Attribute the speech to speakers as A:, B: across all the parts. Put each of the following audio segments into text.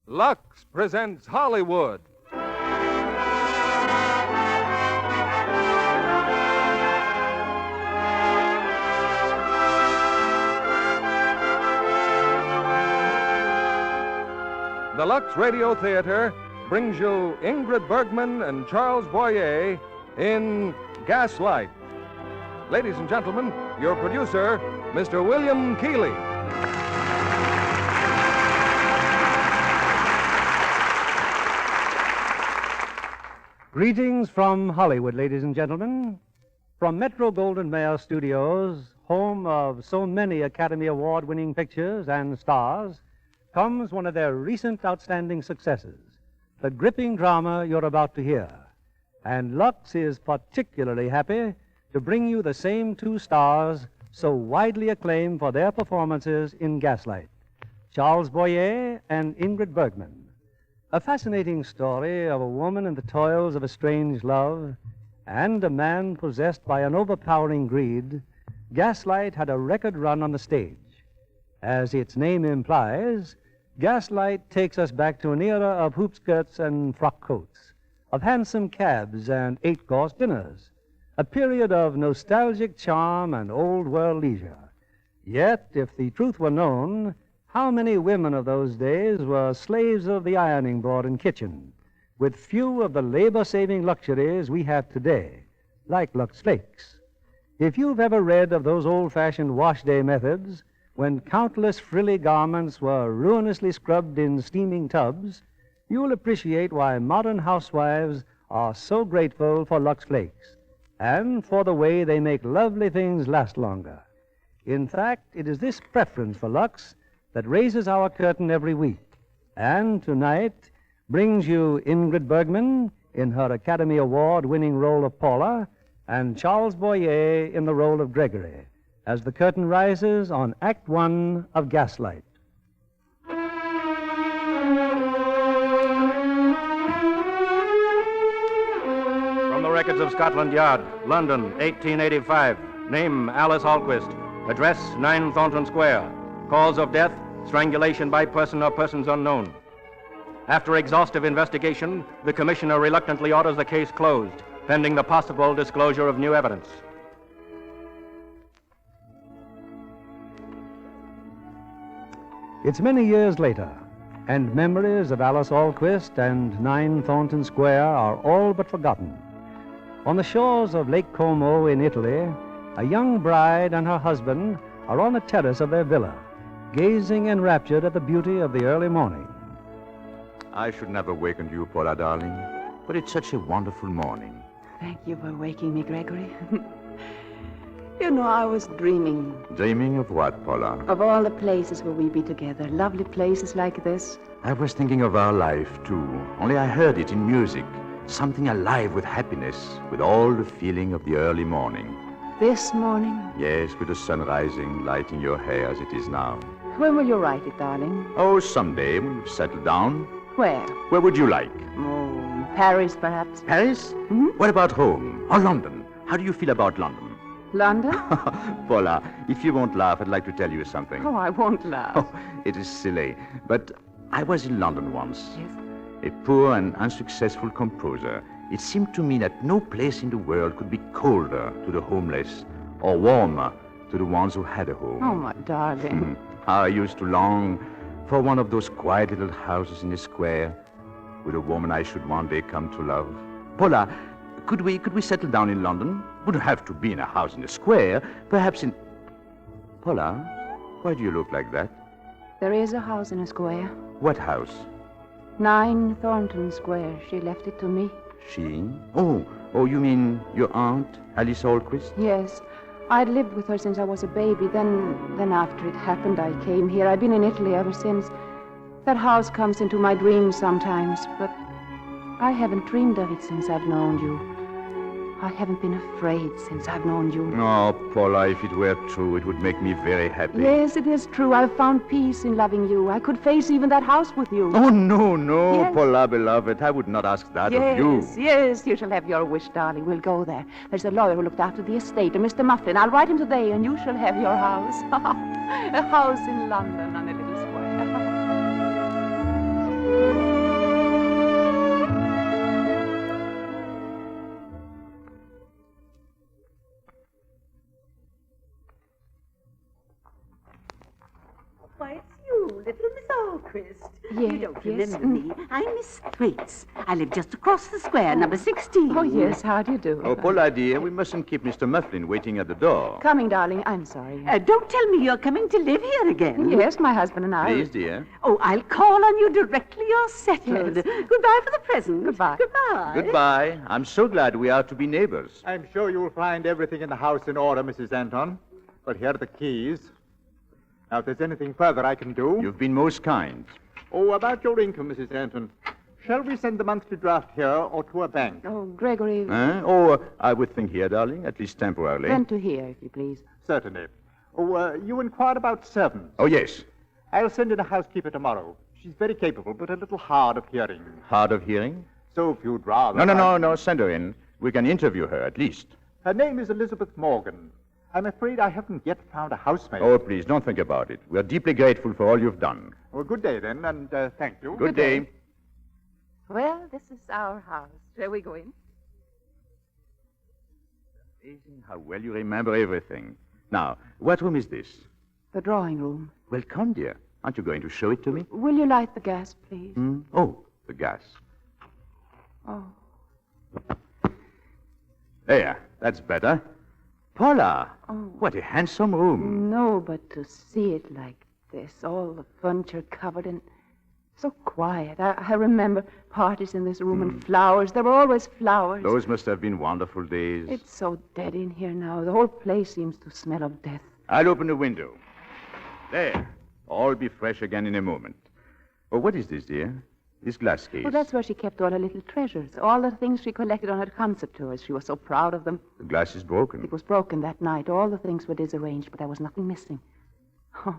A: Lux presents Hollywood. The Lux Radio Theatre brings you Ingrid Bergman and Charles Boyer in Gaslight. Ladies and gentlemen, your producer, Mr. William Keeley.
B: Greetings from Hollywood, ladies and gentlemen. From Metro-Goldwyn-Mayer Studios, home of so many Academy Award-winning pictures and stars, comes one of their recent outstanding successes, the gripping drama you're about to hear. And Lux is particularly happy to bring you the same two stars so widely acclaimed for their performances in Gaslight, Charles Boyer and Ingrid Bergman. A fascinating story of a woman in the toils of a strange love and a man possessed by an overpowering greed, Gaslight had a record run on the stage. As its name implies, Gaslight takes us back to an era of hoop skirts and frock coats, of hansom cabs and eight-course dinners, a period of nostalgic charm and old-world leisure. Yet, if the truth were known, how many women of those days were slaves of the ironing board and kitchen, with few of the labor-saving luxuries we have today, like Lux Flakes? If you've ever read of those old-fashioned wash-day methods, when countless frilly garments were ruinously scrubbed in steaming tubs, you'll appreciate why modern housewives are so grateful for Lux Flakes, and for the way they make lovely things last longer. In fact, it is this preference for Lux that raises our curtain every week, and tonight brings you Ingrid Bergman in her Academy Award-winning role of Paula, and Charles Boyer in the role of Gregory, as the curtain rises on Act One of Gaslight.
C: From the records of Scotland Yard, London, 1885. Name, Alice Alquist. Address, 9 Thornton Square. Cause of death, strangulation by person or persons unknown. After exhaustive investigation, the commissioner reluctantly orders the case closed, pending the possible disclosure of new evidence.
B: It's many years later, and memories of Alice Alquist and 9 Thornton Square are all but forgotten. On the shores of Lake Como in Italy, a young bride and her husband are on the terrace of their villa, gazing enraptured at the beauty of the early morning.
D: I should never waken you, Paula, darling, but it's such a wonderful morning.
E: Thank you for waking me, Gregory. You know, I was dreaming.
D: Dreaming of what, Paula?
E: Of all the places where we'd be together. Lovely places like this.
D: I was thinking of our life, too. Only I heard it in music. Something alive with happiness, with all the feeling of the early morning.
E: This morning?
D: Yes, with the sun rising, lighting your hair as it is now.
E: When will you write it, darling?
D: Oh, someday, when you've settled down.
E: Where?
D: Where would you like?
E: Oh, Paris, perhaps.
D: Paris?
E: Hmm?
D: What about home? Or London? How do you feel about London?
E: London?
D: Paula, if you won't laugh, I'd like to tell you something.
E: Oh, I won't laugh.
D: Oh, it is silly, but I was in London once.
E: Yes?
D: A poor and unsuccessful composer. It seemed to me that no place in the world could be colder to the homeless or warmer to the ones who had a home.
E: Oh, my darling.
D: How I used to long for one of those quiet little houses in the square with a woman I should one day come to love. Paula, could we settle down in London? Wouldn't have to be in a house in the square. Perhaps in... Paula, why do you look like that?
E: There is a house in a square.
D: What house?
E: 9 Thornton Square. She left it to me.
D: She? Oh, you mean your aunt, Alice Alquist?
E: Yes. I'd lived with her since I was a baby. Then after it happened, I came here. I've been in Italy ever since. That house comes into my dreams sometimes, but I haven't dreamed of it since I've known you. I haven't been afraid since I've known you.
D: Oh, Paula, if it were true, it would make me very happy.
E: Yes, it is true. I've found peace in loving you. I could face even that house with you.
D: Oh, no,
E: Yes.
D: Paula, beloved. I would not ask that of you.
E: Yes, you shall have your wish, darling. We'll go there. There's a lawyer who looked after the estate, a Mr. Mufflin. I'll write him today, and you shall have your house. A house in London on a little square.
F: Alquist.
E: Yes,
F: You don't
E: yes.
F: remember me. I'm Miss Thwaites. I live just across the square, number 16.
E: Oh, yes, how do you do?
D: Oh, Paula, dear, we mustn't keep Mr. Mufflin waiting at the door.
E: Coming, darling. I'm sorry.
F: Don't tell me you're coming to live here again.
E: Yes, my husband and I.
D: Please, dear.
F: Oh, I'll call on you directly you're settled.
E: Yes.
F: Goodbye for the present.
E: Goodbye.
F: Goodbye.
D: Goodbye. I'm so glad we are to be neighbors.
G: I'm sure you'll find everything in the house in order, Mrs. Anton. But here are the keys. Now, if there's anything further I can do...
D: You've been most kind.
G: Oh, about your income, Mrs. Anton. Shall we send the monthly draft here or to a bank?
E: Oh, Gregory.
D: Oh, I would think here, darling, at least temporarily.
E: Send to here, if you please.
G: Certainly. Oh, you inquired about servants.
D: Oh, yes.
G: I'll send in a housekeeper tomorrow. She's very capable, but a little hard of hearing.
D: Hard of hearing?
G: So if you'd rather...
D: No, send her in. We can interview her, at least.
G: Her name is Elizabeth Morgan. I'm afraid I haven't yet found a housemaid.
D: Oh, please, don't think about it. We're deeply grateful for all you've done.
G: Well, good day, then, and thank you.
D: Good day.
H: Well, this is our house. Shall we go in?
D: Amazing how well you remember everything. Now, what room is this?
E: The drawing room.
D: Well, come, dear. Aren't you going to show it to me?
E: Will you light the gas, please?
D: Oh, the gas.
E: Oh.
D: There, that's better. Paula,
E: Oh.
D: what a handsome room.
E: No, but to see it like this, all the furniture covered in... So quiet. I remember parties in this room and flowers. There were always flowers.
D: Those must have been wonderful days.
E: It's so dead in here now. The whole place seems to smell of death.
D: I'll open the window. There. All be fresh again in a moment. Oh, what is this, dear? This glass case.
E: Well, that's where she kept all her little treasures. All the things she collected on her concert tours. She was so proud of them.
D: The glass is broken.
E: It was broken that night. All the things were disarranged, but there was nothing missing. Oh,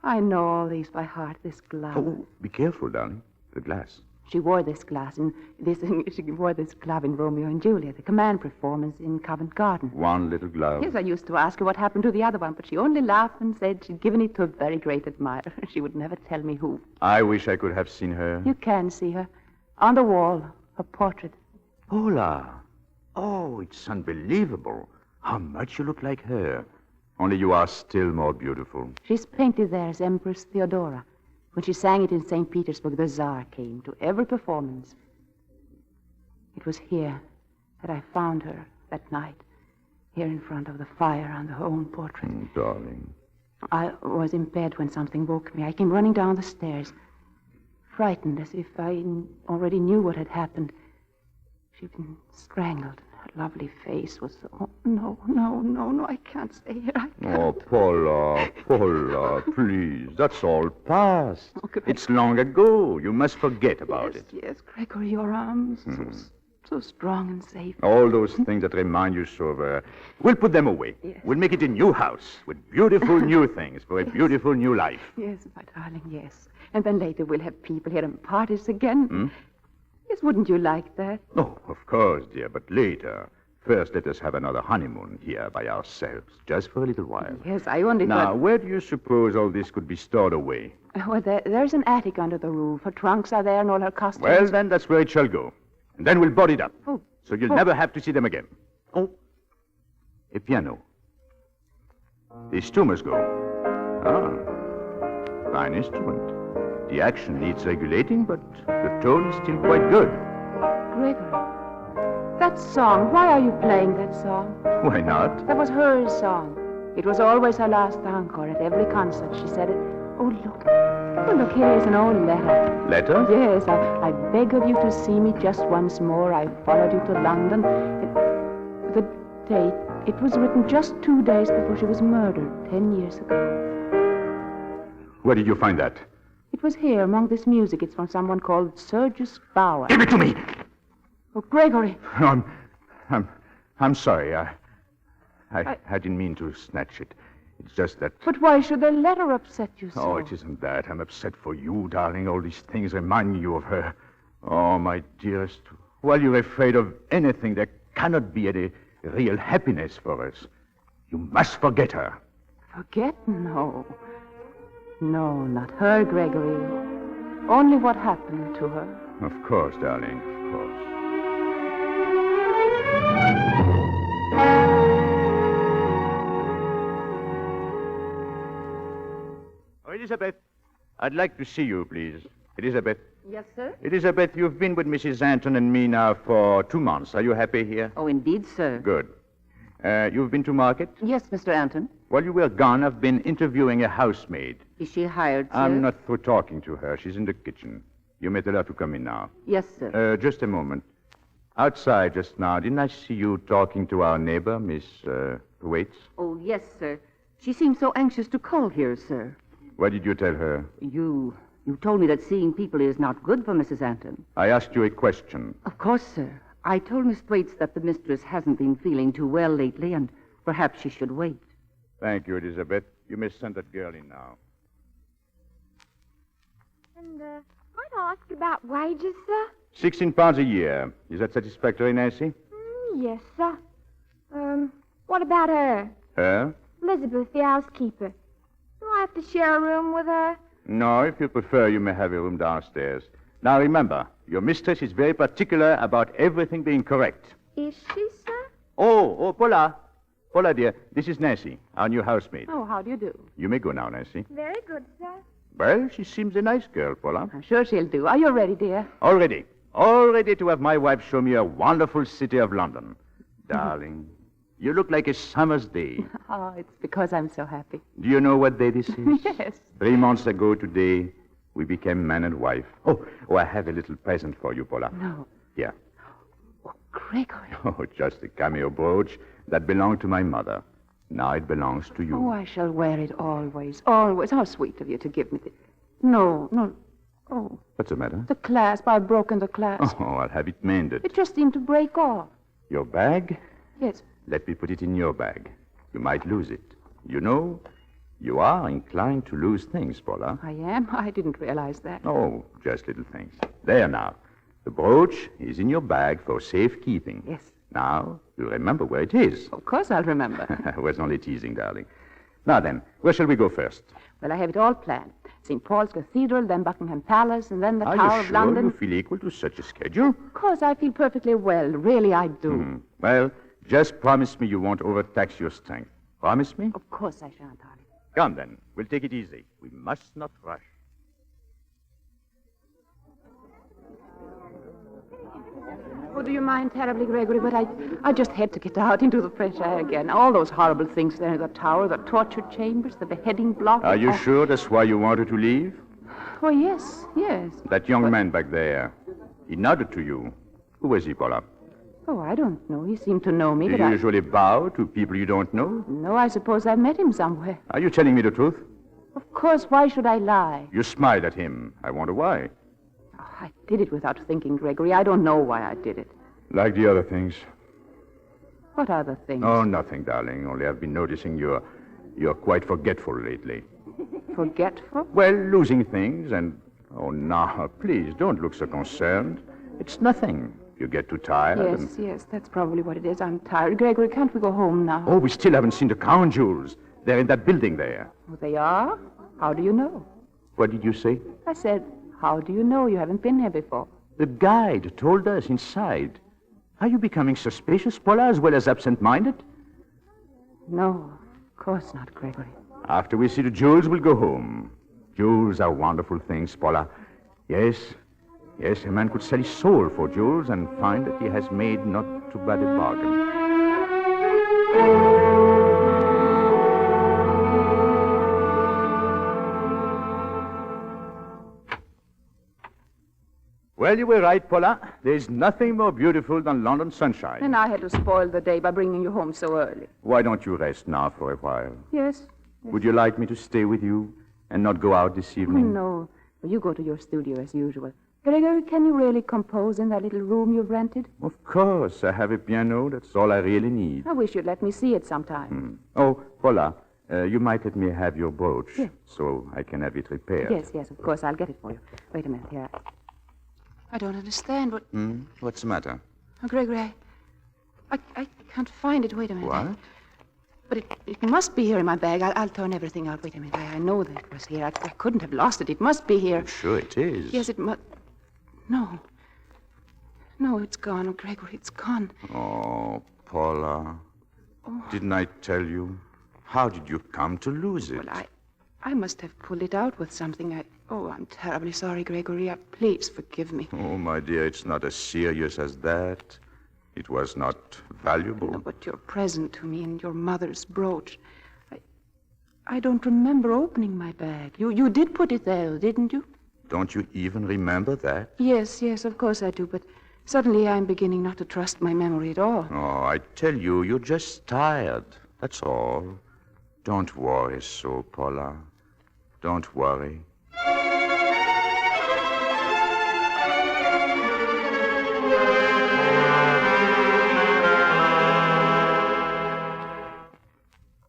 E: I know all these by heart, this glove.
D: Oh, be careful, darling. The glass.
E: She wore this glass in she wore this glove in Romeo and Juliet, the command performance in Covent Garden.
D: One little glove.
E: Yes, I used to ask her what happened to the other one, but she only laughed and said she'd given it to a very great admirer. She would never tell me who.
D: I wish I could have seen her.
E: You can see her. On the wall, her portrait.
D: Paula. Oh, it's unbelievable. How much you look like her. Only you are still more beautiful.
E: She's painted there as Empress Theodora. When she sang it in St. Petersburg, the Tsar came to every performance. It was here that I found her that night, here in front of the fire on her own portrait.
D: Darling.
E: I was in bed when something woke me. I came running down the stairs, frightened as if I already knew what had happened. She'd been strangled. Her lovely face was... Oh, no, I can't stay here. I can't.
D: Oh, Paula, please. That's all past.
E: Oh, Greg.
D: It's long ago. You must forget about it.
E: Yes, Gregory, your arms, so strong and safe.
D: All those things that remind you so of her. We'll put them away.
E: Yes.
D: We'll make it a new house with beautiful new things for a beautiful new life.
E: Yes, my darling, yes. And then later we'll have people here and parties again. Yes, wouldn't you like that?
D: Oh, of course, dear, but later. First, let us have another honeymoon here by ourselves, just for a little while.
E: Yes, I only
D: Now,
E: thought...
D: where do you suppose all this could be stored away?
E: Well, there's an attic under the roof. Her trunks are there and all her costumes.
D: Well, then, that's where it shall go. And then we'll board it up.
E: Oh.
D: So you'll never have to see them again. Oh. A piano. These two must go. Ah. Fine instrument. The action needs regulating, but the tone is still quite good.
E: Gregory, that song, why are you playing that song?
D: Why not?
E: That was her song. It was always her last encore at every concert. She said it. Oh, look, here is an old letter.
D: Letter?
E: Yes, I beg of you to see me just once more. I followed you to London. The date, it was written just 2 days before she was murdered, 10 years ago.
D: Where did you find that?
E: It was here, among this music. It's from someone called Sergis Bauer.
D: Give it to me!
E: Oh, Gregory.
D: No, I'm sorry. I didn't mean to snatch it. It's just that...
E: But why should the letter upset you so?
D: Oh, it isn't that. I'm upset for you, darling. All these things remind you of her. Oh, my dearest. While you're afraid of anything, there cannot be any real happiness for us. You must forget her.
E: Forget? No. No, not her, Gregory. Only what happened to her.
D: Of course, darling, of course.
G: Oh, Elizabeth.
D: I'd like to see you, please. Elizabeth.
F: Yes, sir?
D: Elizabeth, you've been with Mrs. Anton and me now for 2 months. Are you happy here?
F: Oh, indeed, sir.
D: Good. You've been to market?
F: Yes, Mr. Anton.
D: While you were gone, I've been interviewing a housemaid.
F: Is she hired, sir?
D: I'm not through talking to her. She's in the kitchen. You may tell her to come in now.
F: Yes, sir.
D: Just a moment. Outside just now, didn't I see you talking to our neighbor, Miss Waits?
F: Oh, yes, sir. She seemed so anxious to call here, sir.
D: What did you tell her?
F: You told me that seeing people is not good for Mrs. Anton.
D: I asked you a question.
F: Of course, sir. I told Miss Thwaites that the mistress hasn't been feeling too well lately, and perhaps she should wait.
D: Thank you, Elizabeth. You may send that girl in now.
I: And, might I ask about wages, sir?
D: £16 a year. Is that satisfactory, Nancy?
I: Yes, sir. What about her?
D: Her?
I: Elizabeth, the housekeeper. Do I have to share a room with her?
D: No, if you prefer, you may have a room downstairs. Now, remember, your mistress is very particular about everything being correct.
I: Is she, sir?
D: Oh, Paula. Paula, dear, this is Nancy, our new housemaid.
E: Oh, how do you do?
D: You may go now, Nancy.
I: Very good, sir.
D: Well, she seems a nice girl, Paula.
E: I'm sure she'll do. Are you ready, dear?
D: All ready to have my wife show me a wonderful city of London. Darling, you look like a summer's day.
E: Oh, it's because I'm so happy.
D: Do you know what day this is?
E: Yes.
D: 3 months ago today, we became man and wife. Oh, I have a little present for you, Paula.
E: No.
D: Here.
E: Oh, Gregory.
D: Oh, just a cameo brooch that belonged to my mother. Now it belongs to you.
E: Oh, I shall wear it always, always. How sweet of you to give me this. No. Oh,
D: What's the matter?
E: the clasp. I've broken the clasp.
D: Oh, I'll have it mended.
E: It just seemed to break off.
D: Your bag?
E: Yes.
D: Let me put it in your bag. You might lose it. You know, you are inclined to lose things, Paula.
E: I am? I didn't realize that.
D: Oh, just little things. There now. The brooch is in your bag for safekeeping.
E: Yes.
D: Now, you'll remember where it is.
E: Of course I'll remember.
D: I was only teasing, darling. Now then, where shall we go first?
E: Well, I have it all planned. St. Paul's Cathedral, then Buckingham Palace, and then the
D: Are
E: Tower
D: you
E: of
D: sure
E: London.
D: you feel equal to such a schedule?
E: Of course, I feel perfectly well. Really, I do.
D: Well, just promise me you won't overtax your strength. Promise me?
E: Of course I shan't, darling.
D: Come then. We'll take it easy. We must not rush.
E: Oh, do you mind terribly, Gregory? But I just had to get out into the fresh air again. All those horrible things there in the tower, the torture chambers, the beheading block.
D: Are you sure that's why you wanted to leave?
E: Oh, yes.
D: That young man back there, he nodded to you. Who was he, Paula?
E: Oh, I don't know. He seemed to know me,
D: Do
E: but
D: you usually bow to people you don't know?
E: No, I suppose I've met him somewhere.
D: Are you telling me the truth?
E: Of course, why should I lie?
D: You smiled at him. I wonder why.
E: Oh, I did it without thinking, Gregory. I don't know why I did it.
D: Like the other things.
E: What other things?
D: Oh, nothing, darling. Only I've been noticing you're quite forgetful lately.
E: Forgetful?
D: Well, losing things and... Oh, now, please, don't look so concerned. It's nothing. You get too tired.
E: Yes, that's probably what it is. I'm tired. Gregory, can't we go home now?
D: Oh, we still haven't seen the crown jewels. They're in that building there.
E: Oh, they are? How do you know?
D: What did you say?
E: I said, how do you know? You haven't been here before.
D: The guide told us inside. Are you becoming suspicious, Paula, as well as absent-minded?
E: No, of course not, Gregory.
D: After we see the jewels, we'll go home. Jewels are wonderful things, Paula. Yes, a man could sell his soul for jewels and find that he has made not too bad a bargain. Well, you were right, Paula. There's nothing more beautiful than London sunshine.
E: And I had to spoil the day by bringing you home so early.
D: Why don't you rest now for a while?
E: Yes.
D: Would you like me to stay with you and not go out this evening?
E: No. Well, you go to your studio as usual. Gregory, can you really compose in that little room you've rented?
D: Of course. I have a piano. That's all I really need.
E: I wish you'd let me see it sometime.
D: Oh, Paula, you might let me have your brooch
E: Yeah.
D: so I can have it repaired.
E: Yes, of course. I'll get it for you. Wait a minute here. I don't understand what...
D: What's the matter?
E: Oh, Gregory, I can't find it. Wait a minute.
D: What?
E: But it must be here in my bag. I'll turn everything out. Wait a minute. I know that it was here. I couldn't have lost it. It must be here.
D: Sure it is.
E: Yes, it must... No. No, it's gone. Oh, Gregory, it's gone.
D: Oh, Paula. Didn't I tell you? How did you come to lose it?
E: Well, I must have pulled it out with something. Oh, I'm terribly sorry, Gregory. Please forgive me.
D: Oh, my dear, it's not as serious as that. It was not valuable.
E: No, but your present to me and your mother's brooch. I don't remember opening my bag. You did put it there, didn't you?
D: Don't you even remember that?
E: Yes, of course I do, but suddenly I'm beginning not to trust my memory at all.
D: Oh, I tell you, you're just tired. That's all. Don't worry so, Paula. Don't worry.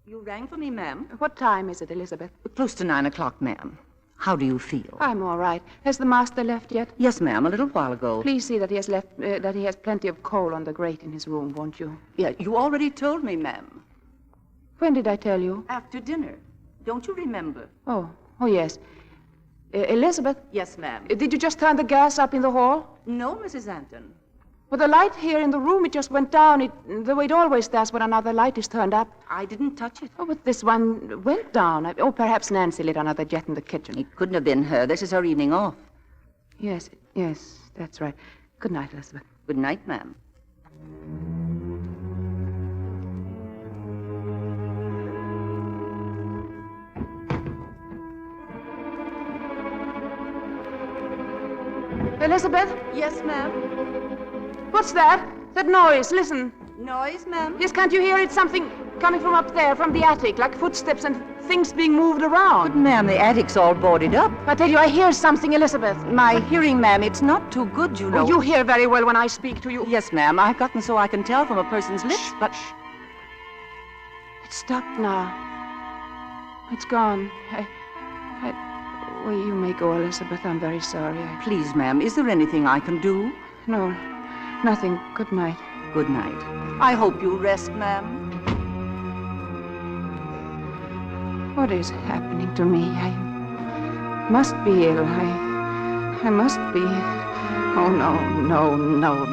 F: You rang for me, ma'am?
E: What time is it, Elizabeth?
F: Close to 9 o'clock, ma'am. How do you feel?
E: I'm all right. Has the master left yet?
F: Yes, ma'am, a little while ago.
E: Please see that he has that he has plenty of coal on the grate in his room, won't you?
F: Yeah, you already told me, ma'am.
E: When did I tell you?
F: After dinner. Don't you remember?
E: Oh, yes. Elizabeth?
F: Yes, ma'am.
E: Did you just turn the gas up in the hall?
F: No, Mrs. Anton.
E: Well, the light here in the room, it just went down, the way it always does when another light is turned up.
F: I didn't touch it.
E: Oh, but this one went down. Perhaps Nancy lit another jet in the kitchen.
F: It couldn't have been her. This is her evening off.
E: Yes, that's right. Good night, Elizabeth.
F: Good night, ma'am.
E: Elizabeth?
F: Yes, ma'am.
E: What's that? That noise. Listen.
F: Noise, ma'am?
E: Yes, can't you hear it? Something coming from up there, from the attic, like footsteps and things being moved around.
F: But, ma'am, the attic's all boarded up.
E: I tell you, I hear something, Elizabeth.
F: My hearing, ma'am, it's not too good, you know.
E: Oh, you hear very well when I speak to you.
F: Yes, ma'am. I've gotten so I can tell from a person's lips, but...
E: It's stopped now. It's gone. Well, you may go, Elizabeth. I'm very sorry.
F: Please, ma'am, is there anything I can do?
E: No, nothing. Good night.
F: Good night. I hope you rest, ma'am.
E: What is happening to me? I must be ill. I must be. Oh, no.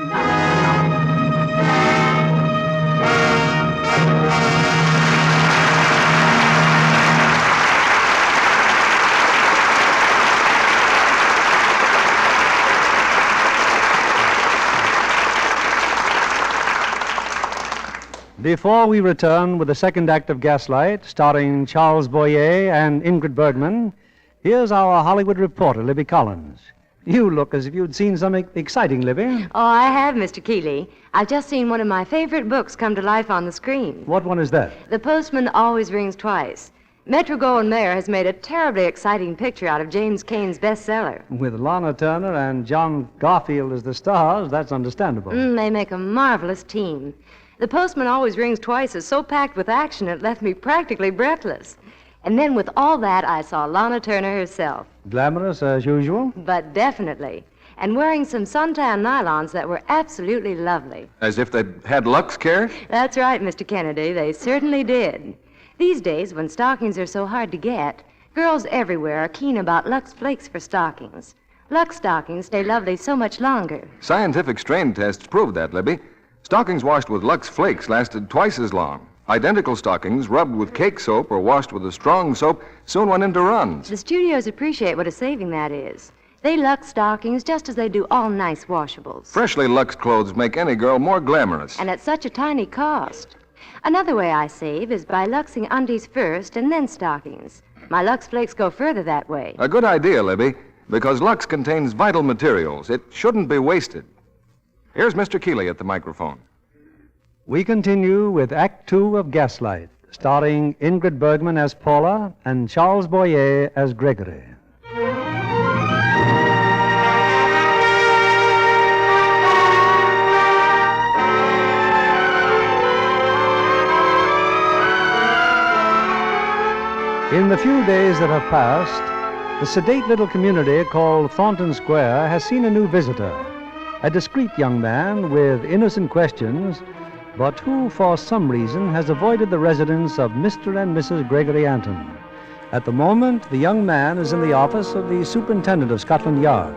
B: Before we return with the second act of Gaslight, starring Charles Boyer and Ingrid Bergman, here's our Hollywood reporter, Libby Collins. You look as if you'd seen something exciting, Libby.
J: Oh, I have, Mr. Keeley. I've just seen one of my favorite books come to life on the screen.
B: What one is that?
J: The Postman Always Rings Twice. Metro-Goldwyn-Mayer has made a terribly exciting picture out of James Cain's bestseller.
B: With Lana Turner and John Garfield as the stars, that's understandable.
J: They make a marvelous team. The Postman Always Rings Twice is so packed with action it left me practically breathless. And then with all that, I saw Lana Turner herself.
B: Glamorous as usual?
J: But definitely. And wearing some suntan nylons that were absolutely lovely.
A: As if they'd had Lux care?
J: That's right, Mr. Kennedy. They certainly did. These days, when stockings are so hard to get, girls everywhere are keen about Lux Flakes for stockings. Lux stockings stay lovely so much longer.
A: Scientific strain tests proved that, Libby. Stockings washed with Lux Flakes lasted twice as long. Identical stockings rubbed with cake soap or washed with a strong soap soon went into runs.
J: The studios appreciate what a saving that is. They Lux stockings just as they do all nice washables.
A: Freshly Lux clothes make any girl more glamorous.
J: And at such a tiny cost. Another way I save is by Luxing undies first and then stockings. My Lux Flakes go further that way.
A: A good idea, Libby, because Lux contains vital materials. It shouldn't be wasted. Here's Mr. Keeley at the microphone.
B: We continue with Act Two of Gaslight, starring Ingrid Bergman as Paula and Charles Boyer as Gregory. In the few days that have passed, the sedate little community called Thornton Square has seen a new visitor, a discreet young man with innocent questions, but who, for some reason, has avoided the residence of Mr. and Mrs. Gregory Anton. At the moment, the young man is in the office of the superintendent of Scotland Yard.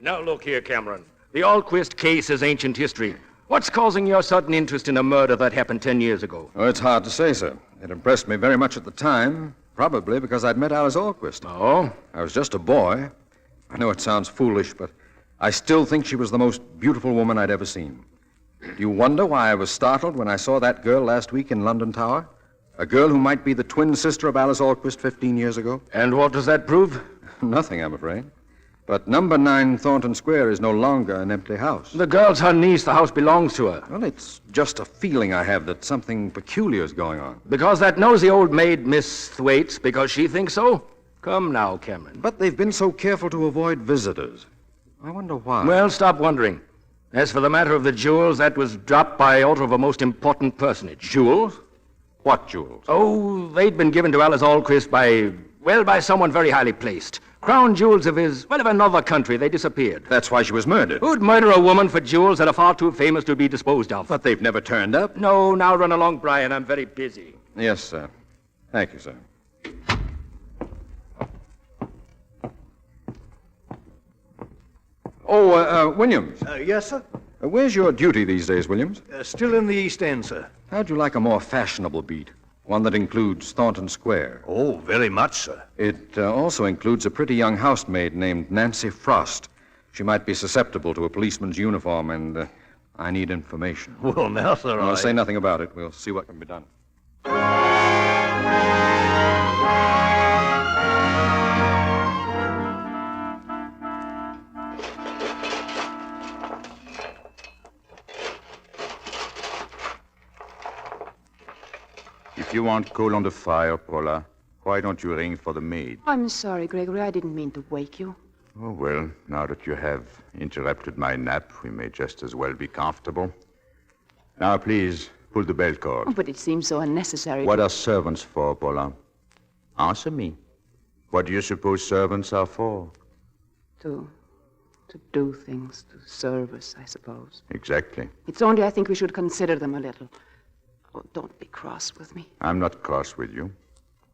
C: Now look here, Cameron. The Alquist case is ancient history. What's causing your sudden interest in a murder that happened 10 years ago?
K: Oh, it's hard to say, sir. It impressed me very much at the time.
A: Probably because I'd met Alice Alquist.
C: Oh?
A: I was just a boy. I know it sounds foolish, but I still think she was the most beautiful woman I'd ever seen. Do you wonder why I was startled when I saw that girl last week in London Tower? A girl who might be the twin sister of Alice Alquist 15 years ago?
C: And what does that prove?
A: Nothing, I'm afraid. But number 9 Thornton Square is no longer an empty house.
C: The girl's her niece. The house belongs to her.
A: Well, it's just a feeling I have that something peculiar is going on.
C: Because that nosy old maid, Miss Thwaites, because she thinks so? Come now, Cameron.
A: But they've been so careful to avoid visitors. I wonder why.
C: Well, stop wondering. As for the matter of the jewels, that was dropped by order of a most important personage.
A: Jewels? What jewels?
C: Oh, they'd been given to Alice Alquist by someone very highly placed. Crown jewels of another country. They disappeared.
A: That's why she was murdered.
C: Who'd murder a woman for jewels that are far too famous to be disposed of?
A: But they've never turned up.
C: No, now run along, Brian. I'm very busy.
A: Yes, sir. Thank you, sir. Oh, Williams.
K: Yes, sir?
A: Where's your duty these days, Williams?
K: Still in the East End, sir.
A: How'd you like a more fashionable beat? One that includes Thornton Square.
K: Oh, very much, sir.
A: It also includes a pretty young housemaid named Nancy Frost. She might be susceptible to a policeman's uniform, and I need information.
K: Well, now, sir,
A: I'll say nothing about it. We'll see what can be done.
D: If you want coal on the fire, Paula, why don't you ring for the maid?
E: I'm sorry, Gregory. I didn't mean to wake you.
D: Oh, well, now that you have interrupted my nap, we may just as well be comfortable. Now, please, pull the bell cord.
E: Oh, but it seems so unnecessary.
D: What are servants for, Paula? Answer me. What do you suppose servants are for?
E: To do things, to serve us, I suppose.
D: Exactly.
E: It's only I think we should consider them a little. Oh, don't be cross with me.
D: I'm not cross with you.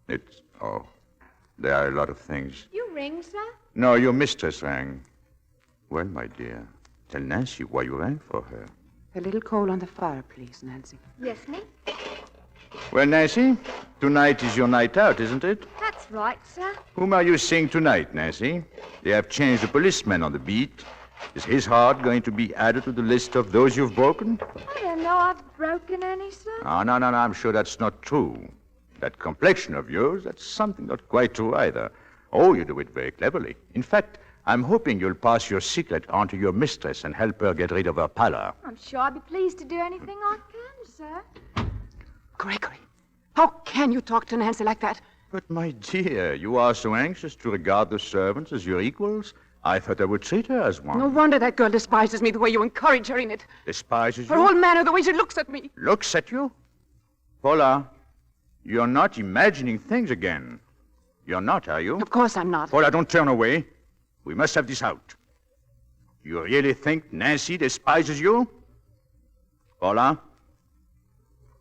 D: There are a lot of things.
I: You ring, sir?
D: No, your mistress rang. Well, my dear, tell Nancy why you rang for her.
E: A little coal on the fire, please, Nancy.
I: Yes, me?
D: Well, Nancy, tonight is your night out, isn't it?
I: That's right, sir.
D: Whom are you seeing tonight, Nancy? They have changed the policeman on the beat. Is his heart going to be added to the list of those you've broken?
I: I don't know I've broken any, sir.
D: Oh, no, I'm sure that's not true. That complexion of yours, that's something not quite true either. Oh, you do it very cleverly. In fact, I'm hoping you'll pass your secret on to your mistress and help her get rid of her pallor.
I: I'm sure I'd be pleased to do anything I can, sir.
E: Gregory, how can you talk to Nancy like that?
D: But, my dear, you are so anxious to regard the servants as your equals. I thought I would treat her as one.
E: No wonder that girl despises me the way you encourage her in it.
D: Despises you?
E: Her whole manner, the way she looks at me.
D: Looks at you? Paula, you're not imagining things again. You're not, are you?
E: Of course I'm not.
D: Paula, don't turn away. We must have this out. You really think Nancy despises you? Paula?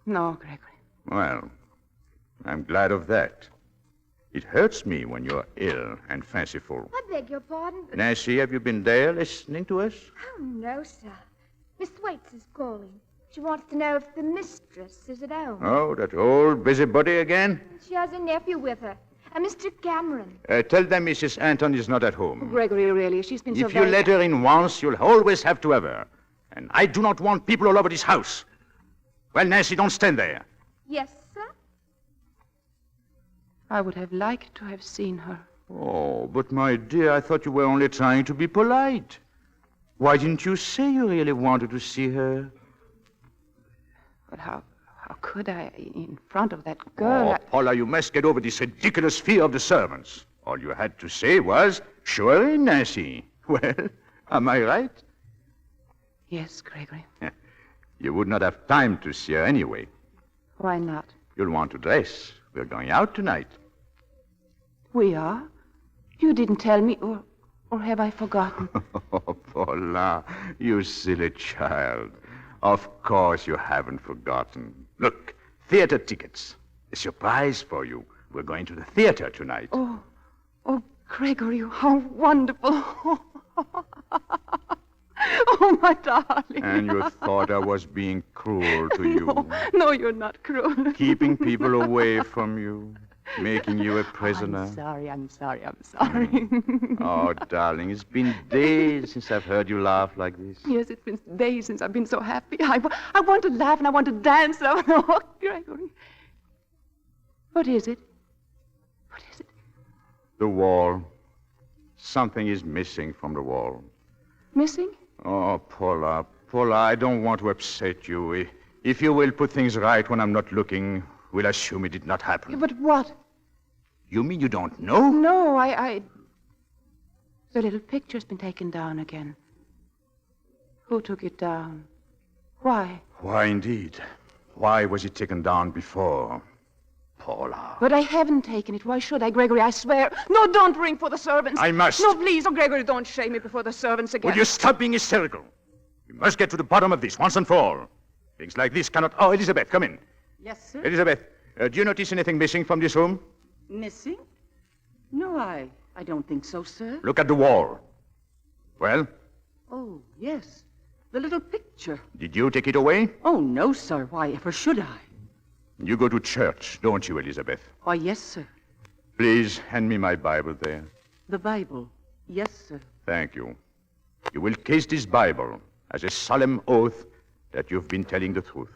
E: No, Gregory.
D: Well, I'm glad of that. It hurts me when you're ill and fanciful.
I: I beg your pardon, but...
D: Nancy, have you been there listening to us?
I: Oh, no, sir. Miss Thwaites is calling. She wants to know if the mistress is at home.
D: Oh, that old busybody again?
I: She has a nephew with her, a Mr. Cameron.
D: Tell them Mrs. Anton is not at home.
E: Gregory, really, she's been so
D: If you let her in once, you'll always have to have her. And I do not want people all over this house. Well, Nancy, don't stand there.
I: Yes, sir?
E: I would have liked to have seen her.
D: Oh, but my dear, I thought you were only trying to be polite. Why didn't you say you really wanted to see her?
E: But how could I, in front of that girl?
D: Paula, you must get over this ridiculous fear of the servants. All you had to say was, show her in, Nancy. Well, am I right?
E: Yes, Gregory.
D: You would not have time to see her anyway.
E: Why not?
D: You'll want to dress. We're going out tonight.
E: We are? You didn't tell me, or have I forgotten?
D: Oh, Paula, you silly child. Of course you haven't forgotten. Look, theater tickets. A surprise for you. We're going to the theater tonight.
E: Oh, Gregory, how wonderful. Oh, my darling.
D: And you thought I was being cruel to you.
E: No, you're not cruel.
D: Keeping people away from you. making you a prisoner.
E: I'm sorry.
D: Oh, darling, it's been days since I've heard you laugh like this.
E: Yes, it's been days since I've been so happy. I want to laugh and I want to dance. Oh, Gregory. What is it?
D: The wall. Something is missing from the wall.
E: Missing?
D: Oh, Paula, I don't want to upset you. If you will put things right when I'm not looking, we'll assume it did not happen.
E: But what?
D: You mean you don't know?
E: No, The little picture's been taken down again. Who took it down? Why?
D: Why, indeed. Why was it taken down before? Paula.
E: But I haven't taken it. Why should I, Gregory? I swear. No, don't ring for the servants.
D: I must.
E: No, please. Oh, Gregory, don't shame me before the servants again.
D: Will you stop being hysterical? We must get to the bottom of this once and for all. Things like this cannot... Oh, Elizabeth, come in.
F: Yes, sir?
D: Elizabeth, do you notice anything missing from this room?
F: Missing? No, I don't think so, sir.
D: Look at the wall. Well?
F: Oh, yes. The little picture.
D: Did you take it away?
F: Oh, no, sir. Why ever should I?
D: You go to church, don't you, Elizabeth?
F: Why, yes, sir.
D: Please hand me my Bible there.
F: The Bible. Yes, sir.
D: Thank you. You will kiss this Bible as a solemn oath that you've been telling the truth.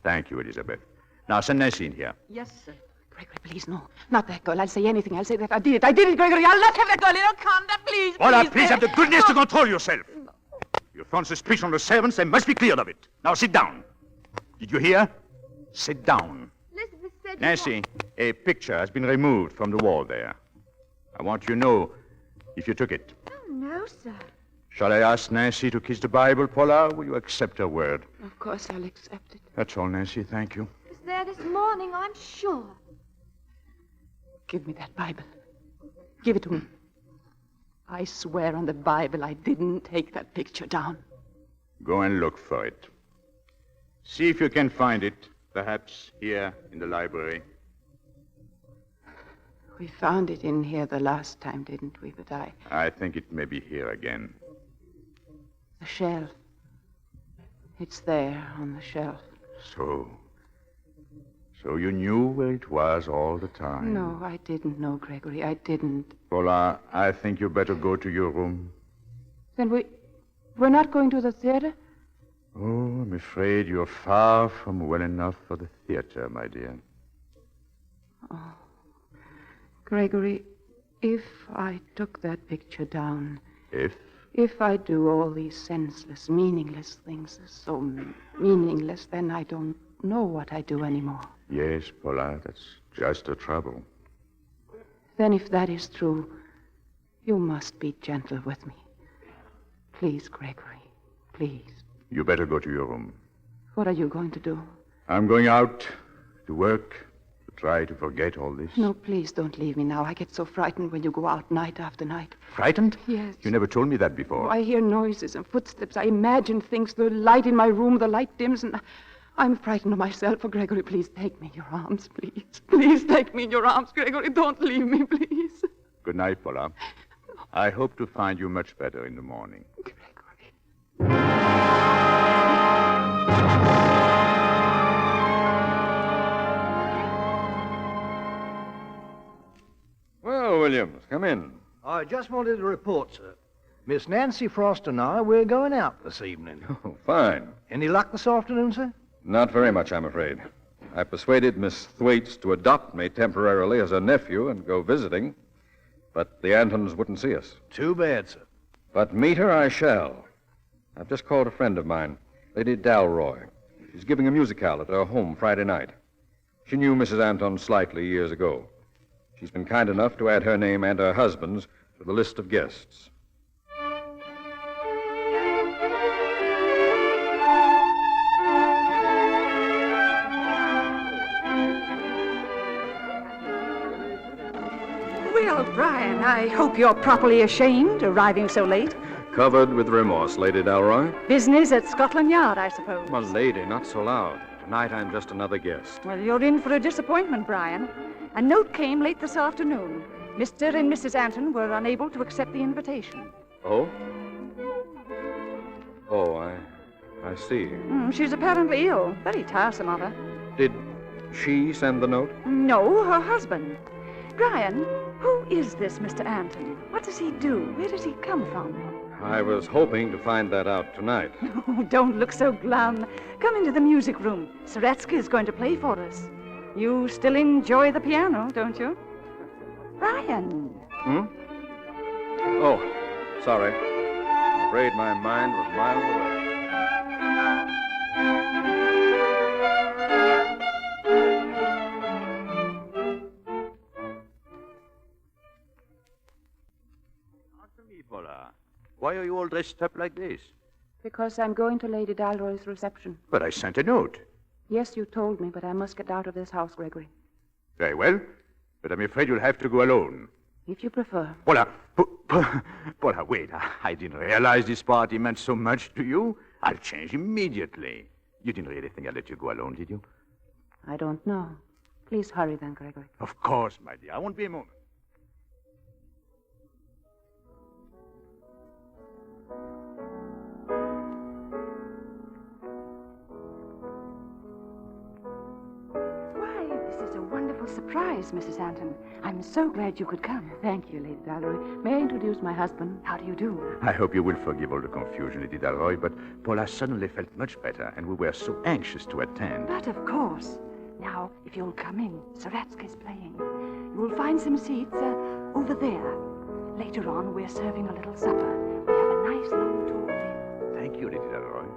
D: Thank you, Elizabeth. Now, send Nancy in here.
F: Yes, sir.
E: Gregory, please, no. Not that girl. I'll say anything. I'll say that I did it. I did it, Gregory. I'll not have that girl in her conduct, please.
D: Paula, please have the goodness to control yourself. You've thrown suspicion on the servants. They must be cleared of it. Now, sit down. Did you hear? Sit down.
I: Elizabeth said...
D: Nancy, a picture has been removed from the wall there. I want you to know if you took it.
I: Oh, no, sir.
D: Shall I ask Nancy to kiss the Bible, Paula? Will you accept her word?
E: Of course I'll accept it.
D: That's all, Nancy. Thank you.
I: It was there this morning, I'm sure.
E: Give me that Bible. Give it to me. I swear on the Bible I didn't take that picture down.
D: Go and look for it. See if you can find it, perhaps here in the library.
E: We found it in here the last time, didn't we? But
D: I think it may be here again.
E: The shelf. It's there on the shelf.
D: So you knew where it was all the time?
E: No, I didn't know, Gregory. I didn't.
D: Paula, I think you better go to your room.
E: Then we're not going to the theater?
D: Oh, I'm afraid you're far from well enough for the theater, my dear.
E: Oh. Gregory, if I took that picture down... If I do all these senseless, meaningless things, so meaningless, then I don't know what I do anymore.
D: Yes, Paula, that's just the trouble.
E: Then if that is true, you must be gentle with me. Please, Gregory, please.
D: You better go to your room.
E: What are you going to do?
D: I'm going out to work, to try to forget all this.
E: No, please don't leave me now. I get so frightened when you go out night after night.
D: Frightened?
E: Yes.
D: You never told me that before.
E: Oh, I hear noises and footsteps. I imagine things. The light in my room, the light dims, and I'm frightened of myself. Oh, Gregory, please take me in your arms, please. Please take me in your arms, Gregory. Don't leave me, please.
D: Good night, Paula. I hope to find you much better in the morning.
E: Gregory.
A: Well, Williams, come in.
K: I just wanted to report, sir. Miss Nancy Frost and I, we're going out this evening.
A: Oh, fine.
K: Any luck this afternoon, sir?
A: Not very much, I'm afraid. I persuaded Miss Thwaites to adopt me temporarily as a nephew and go visiting, but the Antons wouldn't see us.
K: Too bad, sir.
A: But meet her I shall. I've just called a friend of mine, Lady Dalroy. She's giving a musicale at her home Friday night. She knew Mrs. Anton slightly years ago. She's been kind enough to add her name and her husband's to the list of guests.
L: Well, Brian, I hope you're properly ashamed, arriving so late.
A: Covered with remorse, Lady Dalroy.
L: Business at Scotland Yard, I suppose.
A: My lady, not so loud. Tonight I'm just another guest.
L: Well, you're in for a disappointment, Brian. A note came late this afternoon. Mr. and Mrs. Anton were unable to accept the invitation.
A: Oh? Oh, I see.
L: She's apparently ill. Very tiresome of her.
A: she send the note?
L: No, her husband. Brian, who is this Mr. Anton? What does he do? Where does he come from?
A: I was hoping to find that out tonight.
L: Oh, don't look so glum. Come into the music room. Sergis is going to play for us. You still enjoy the piano, don't you? Brian.
A: Oh, sorry. Afraid my mind was miles away.
D: Answer me, Paula. Why are you all dressed up like this?
E: Because I'm going to Lady Dalroy's reception.
D: But I sent a note.
E: Yes, you told me, but I must get out of this house, Gregory.
D: Very well. But I'm afraid you'll have to go alone.
E: If you prefer.
D: Paula, Paula, wait. I didn't realize this party meant so much to you. I'll change immediately. You didn't really think I'd let you go alone, did you?
E: I don't know. Please hurry then, Gregory.
D: Of course, my dear. I won't be a moment.
L: Surprise, Mrs. Anton. I'm so glad you could come.
E: Thank you, Lady Dalroy. May I introduce my husband?
L: How do you do?
D: I hope you will forgive all the confusion, Lady Dalroy, but Paula suddenly felt much better, and we were so anxious to attend.
L: But of course. Now, if you'll come in, Sergis is playing. You will find some seats over there. Later on, we're serving a little supper. We have a nice long talk then.
D: Thank you, Lady Dalroy.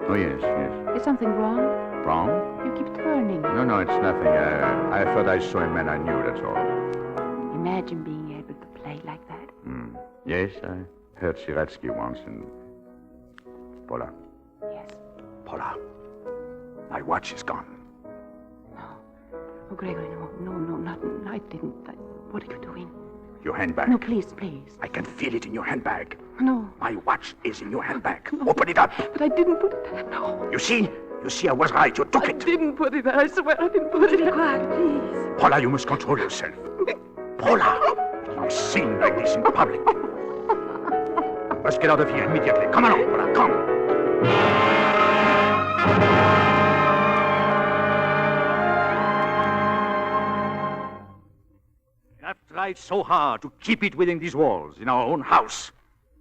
D: Oh, yes, yes.
E: Is something wrong?
D: Wrong?
E: You keep turning.
D: No, it's nothing. I thought I saw a man I knew, that's all.
E: Imagine being able to play like that.
D: Yes, I heard Siratsky once, and... Paula.
E: Yes?
D: Paula, my watch is gone.
E: No. Oh, Gregory, no, I didn't. What are you doing?
D: Your handbag.
E: No, please.
D: I can feel it in your handbag.
E: No.
D: My watch is in your handbag. No. Open it up.
E: But I didn't put it there, no.
D: You see, I was right. You took it.
E: I didn't put it there. I swear I didn't put it there.
L: Be quiet, please.
D: Paula, you must control yourself. Paula, you're seen like this in public. Let's get out of here immediately. Come on, Paula, come. Tried so hard to keep it within these walls, in our own house.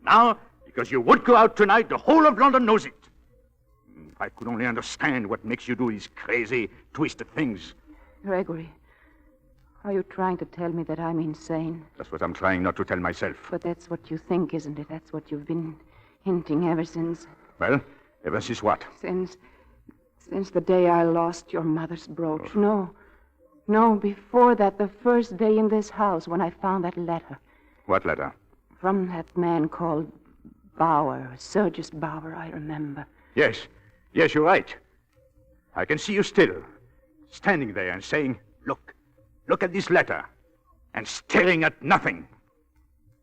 D: Now, because you would go out tonight, the whole of London knows it. If I could only understand what makes you do these crazy, twisted things.
E: Gregory, are you trying to tell me that I'm insane?
D: That's what I'm trying not to tell myself.
E: But that's what you think, isn't it? That's what you've been hinting ever since.
D: Well, ever since what?
E: Since the day I lost your mother's brooch. Oh. No, before that, the first day in this house when I found that letter.
D: What letter?
E: From that man called Bauer, Sergis Bauer, I remember.
D: Yes, you're right. I can see you still, standing there and saying, look at this letter, and staring at nothing.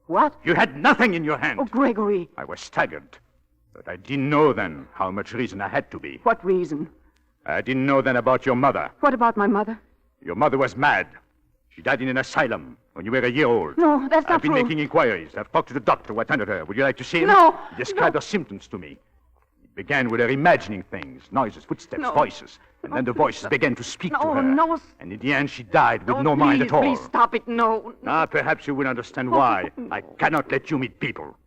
E: What?
D: You had nothing in your hand.
E: Oh, Gregory.
D: I was staggered, but I didn't know then how much reason I had to be.
E: What reason?
D: I didn't know then about your mother.
E: What about my mother?
D: Your mother was mad. She died in an asylum when you were a year old.
E: No, that's not true.
D: I've been making inquiries. I've talked to the doctor who attended her. Would you like to see him?
E: No.
D: He described her symptoms to me. It began with her imagining things, noises, footsteps, voices. And then the voices began to speak to her.
E: No.
D: And in the end, she died with no mind at all.
E: Please stop it, no.
D: Perhaps you will understand why. I cannot let you meet people.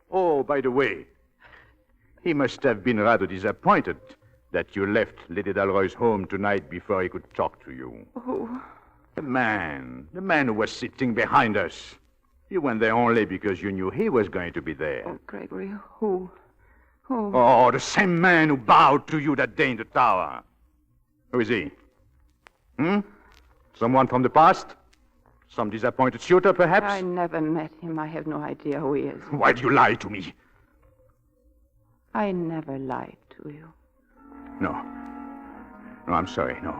D: Oh, by the way, he must have been rather disappointed that you left Lady Dalroy's home tonight before he could talk to you.
E: Oh.
D: The man who was sitting behind us. You went there only because you knew he was going to be there.
E: Oh, Gregory, who?
D: Oh, the same man who bowed to you that day in the tower. Who is he? Someone from the past? Some disappointed suitor, perhaps?
E: I never met him. I have no idea who he is.
D: Why do you lie to me?
E: I never lied to you.
D: No, I'm sorry, no.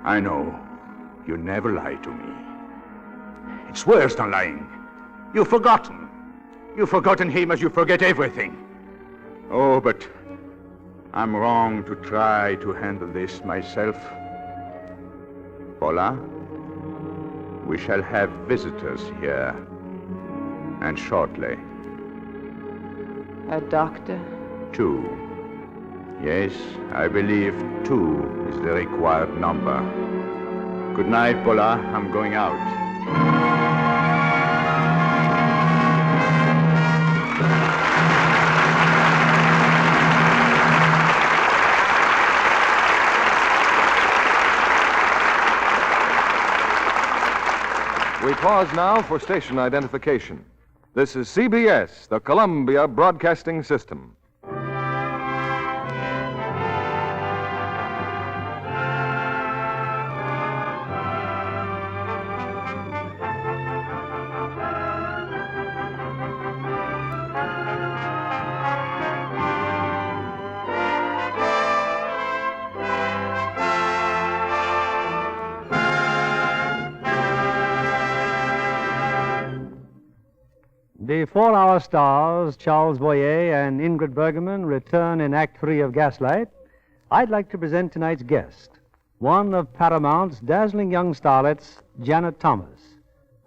D: I know. You never lied to me. It's worse than lying. You've forgotten. You've forgotten him as you forget everything. Oh, but I'm wrong to try to handle this myself. Paula, We shall have visitors here. And shortly.
E: A doctor?
D: 2. Yes, I believe 2 is the required number. Good night, Paula. I'm going out.
A: We pause now for station identification. This is CBS, the Columbia Broadcasting System.
B: Before our stars, Charles Boyer and Ingrid Bergman, return in Act 3 of Gaslight, I'd like to present tonight's guest, one of Paramount's dazzling young starlets, Janet Thomas.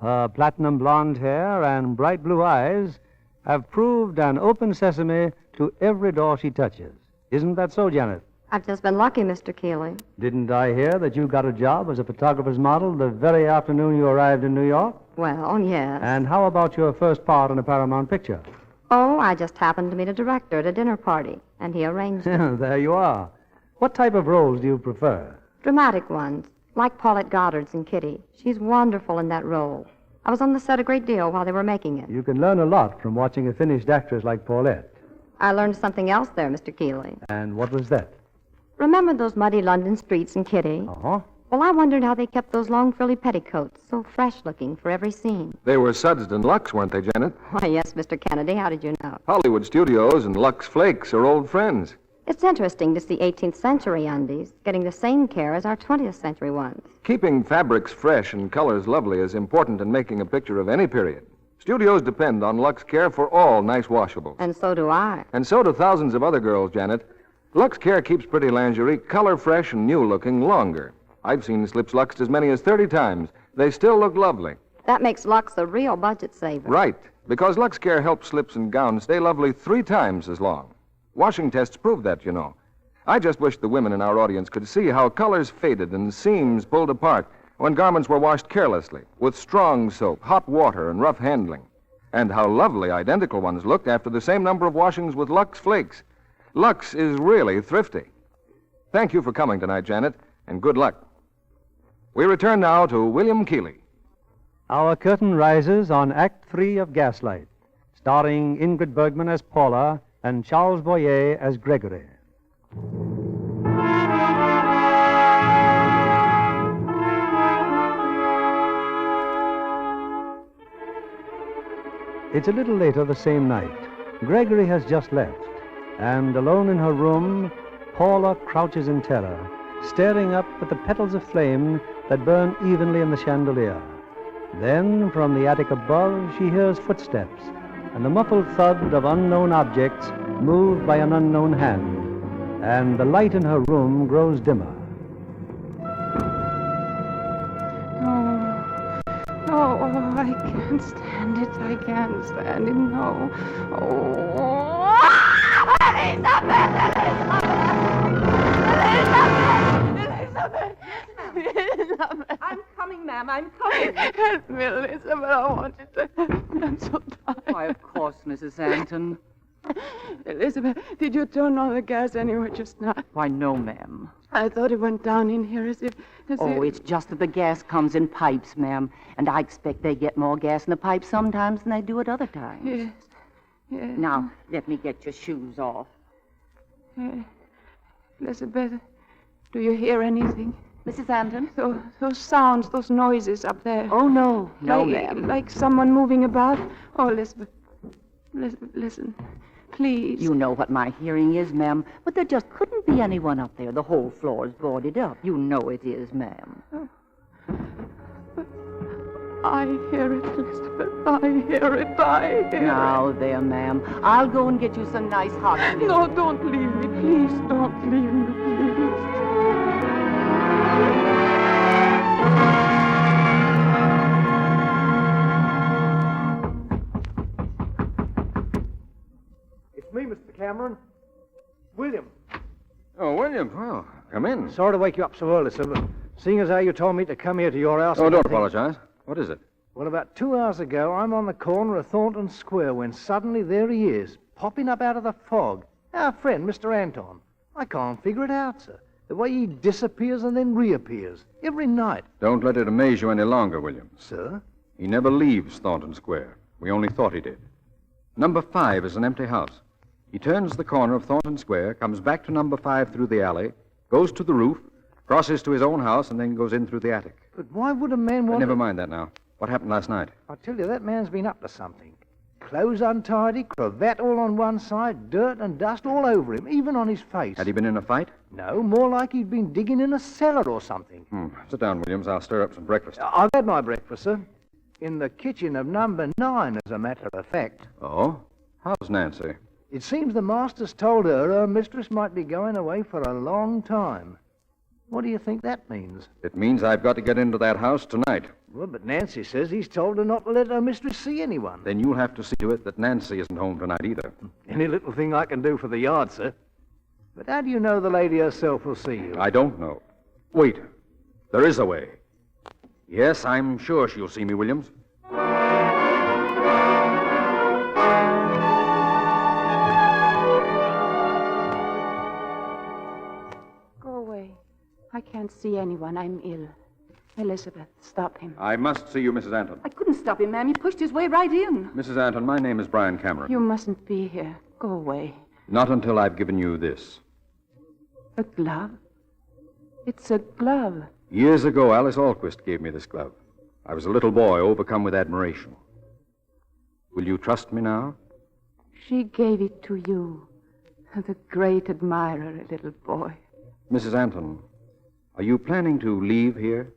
B: Her platinum blonde hair and bright blue eyes have proved an open sesame to every door she touches. Isn't that so, Janet?
J: I've just been lucky, Mr. Keeley.
B: Didn't I hear that you got a job as a photographer's model the very afternoon you arrived in New York?
J: Well, yes.
B: And how about your first part in a Paramount picture?
J: Oh, I just happened to meet a director at a dinner party, and he arranged it.
B: There you are. What type of roles do you prefer?
J: Dramatic ones, like Paulette Goddard's in Kitty. She's wonderful in that role. I was on the set a great deal while they were making it.
B: You can learn a lot from watching a finished actress like Paulette.
J: I learned something else there, Mr. Keeley.
B: And what was that?
J: Remember those muddy London streets in Kitty?
B: Uh-huh.
J: Well, I wondered how they kept those long frilly petticoats so fresh-looking for every scene.
A: They were sudsed in Lux, weren't they, Janet?
J: Why, yes, Mr. Kennedy. How did you know?
A: Hollywood Studios and Lux Flakes are old friends.
J: It's interesting to see 18th century undies getting the same care as our 20th century ones.
A: Keeping fabrics fresh and colors lovely is important in making a picture of any period. Studios depend on Lux Care for all nice washables.
J: And so do I.
A: And so do thousands of other girls, Janet. Lux Care keeps pretty lingerie color fresh and new looking longer. I've seen slips luxed as many as 30 times. They still look lovely.
J: That makes Lux a real budget saver.
A: Right, because Lux Care helps slips and gowns stay lovely 3 times as long. Washing tests prove that, you know. I just wish the women in our audience could see how colors faded and seams pulled apart when garments were washed carelessly, with strong soap, hot water, and rough handling. And how lovely identical ones looked after the same number of washings with Lux Flakes. Lux is really thrifty. Thank you for coming tonight, Janet, and good luck. We return now to William Keeley.
B: Our curtain rises on Act 3 of Gaslight, starring Ingrid Bergman as Paula and Charles Boyer as Gregory. It's a little later the same night. Gregory has just left, and alone in her room, Paula crouches in terror, staring up at the petals of flame that burn evenly in the chandelier. Then, from the attic above, she hears footsteps and the muffled thud of unknown objects moved by an unknown hand, and the light in her room grows dimmer.
E: Oh, I can't stand it. I can't stand it. No. Oh, Elizabeth!
F: I'm coming, ma'am. I'm coming.
E: Help me, Elizabeth. I want you to help me. I'm so tired.
F: Why, of course, Mrs. Anton.
E: Elizabeth, did you turn on the gas anywhere just now?
F: Why, no, ma'am.
E: I thought it went down in here as if...
F: It's just that the gas comes in pipes, ma'am. And I expect they get more gas in the pipes sometimes than they do at other times.
E: Yes. Yes.
F: Now, let me get your shoes off.
E: Elizabeth, do you hear anything?
F: Mrs. Anton?
E: Those sounds, those noises up there.
F: Oh, no. No,
E: Like-
F: ma'am.
E: Like someone moving about. Oh, Elizabeth. Elizabeth, listen. Please.
F: You know what my hearing is, ma'am. But there just couldn't be anyone up there. The whole floor is boarded up. You know it is, ma'am.
E: I hear it, Elizabeth. I hear it. I hear it.
F: Now, there, ma'am. I'll go and get you some nice hot milk.
E: No, don't leave me. Please don't leave me, please.
K: It's me, Mr. Cameron. William.
C: Oh, William. Well, come in.
K: Sorry to wake you up so early, sir, but seeing as how you told me to come here to your house...
C: Oh, don't apologize. What is it?
K: Well, about 2 hours ago, I'm on the corner of Thornton Square when suddenly there he is, popping up out of the fog. Our friend, Mr. Anton. I can't figure it out, sir. The way he disappears and then reappears. Every night.
C: Don't let it amaze you any longer, William.
K: Sir?
C: He never leaves Thornton Square. We only thought he did. Number 5 is an empty house. He turns the corner of Thornton Square, comes back to number 5 through the alley, goes to the roof, crosses to his own house, and then goes in through the attic.
K: But why would a man want
C: Never mind that now. What happened last night?
K: I tell you, that man's been up to something. Clothes untidy, cravat all on one side, dirt and dust all over him, even on his face.
C: Had he been in a fight?
K: No, more like he'd been digging in a cellar or something.
C: Sit down, Williams. I'll stir up some breakfast.
K: I've had my breakfast, sir. In the kitchen of number 9, as a matter of fact.
C: Oh? How's Nancy?
K: It seems the master's told her mistress might be going away for a long time. What do you think that means?
C: It means I've got to get into that house tonight.
K: Well, but Nancy says he's told her not to let her mistress see anyone.
C: Then you'll have to see to it that Nancy isn't home tonight either.
K: Any little thing I can do for the yard, sir. But how do you know the lady herself will see you?
C: I don't know. Wait. There is a way. Yes, I'm sure she'll see me, Williams.
E: Go away. I can't see anyone. I'm ill. Elizabeth, stop him.
C: I must see you, Mrs. Anton.
L: I couldn't stop him, ma'am. He pushed his way right in.
C: Mrs. Anton, my name is Brian Cameron.
E: You mustn't be here. Go away.
C: Not until I've given you this.
E: A glove? It's a glove.
C: Years ago, Alice Alquist gave me this glove. I was a little boy overcome with admiration. Will you trust me now?
E: She gave it to you. The great admirer, little boy.
C: Mrs. Anton, are you planning to leave here?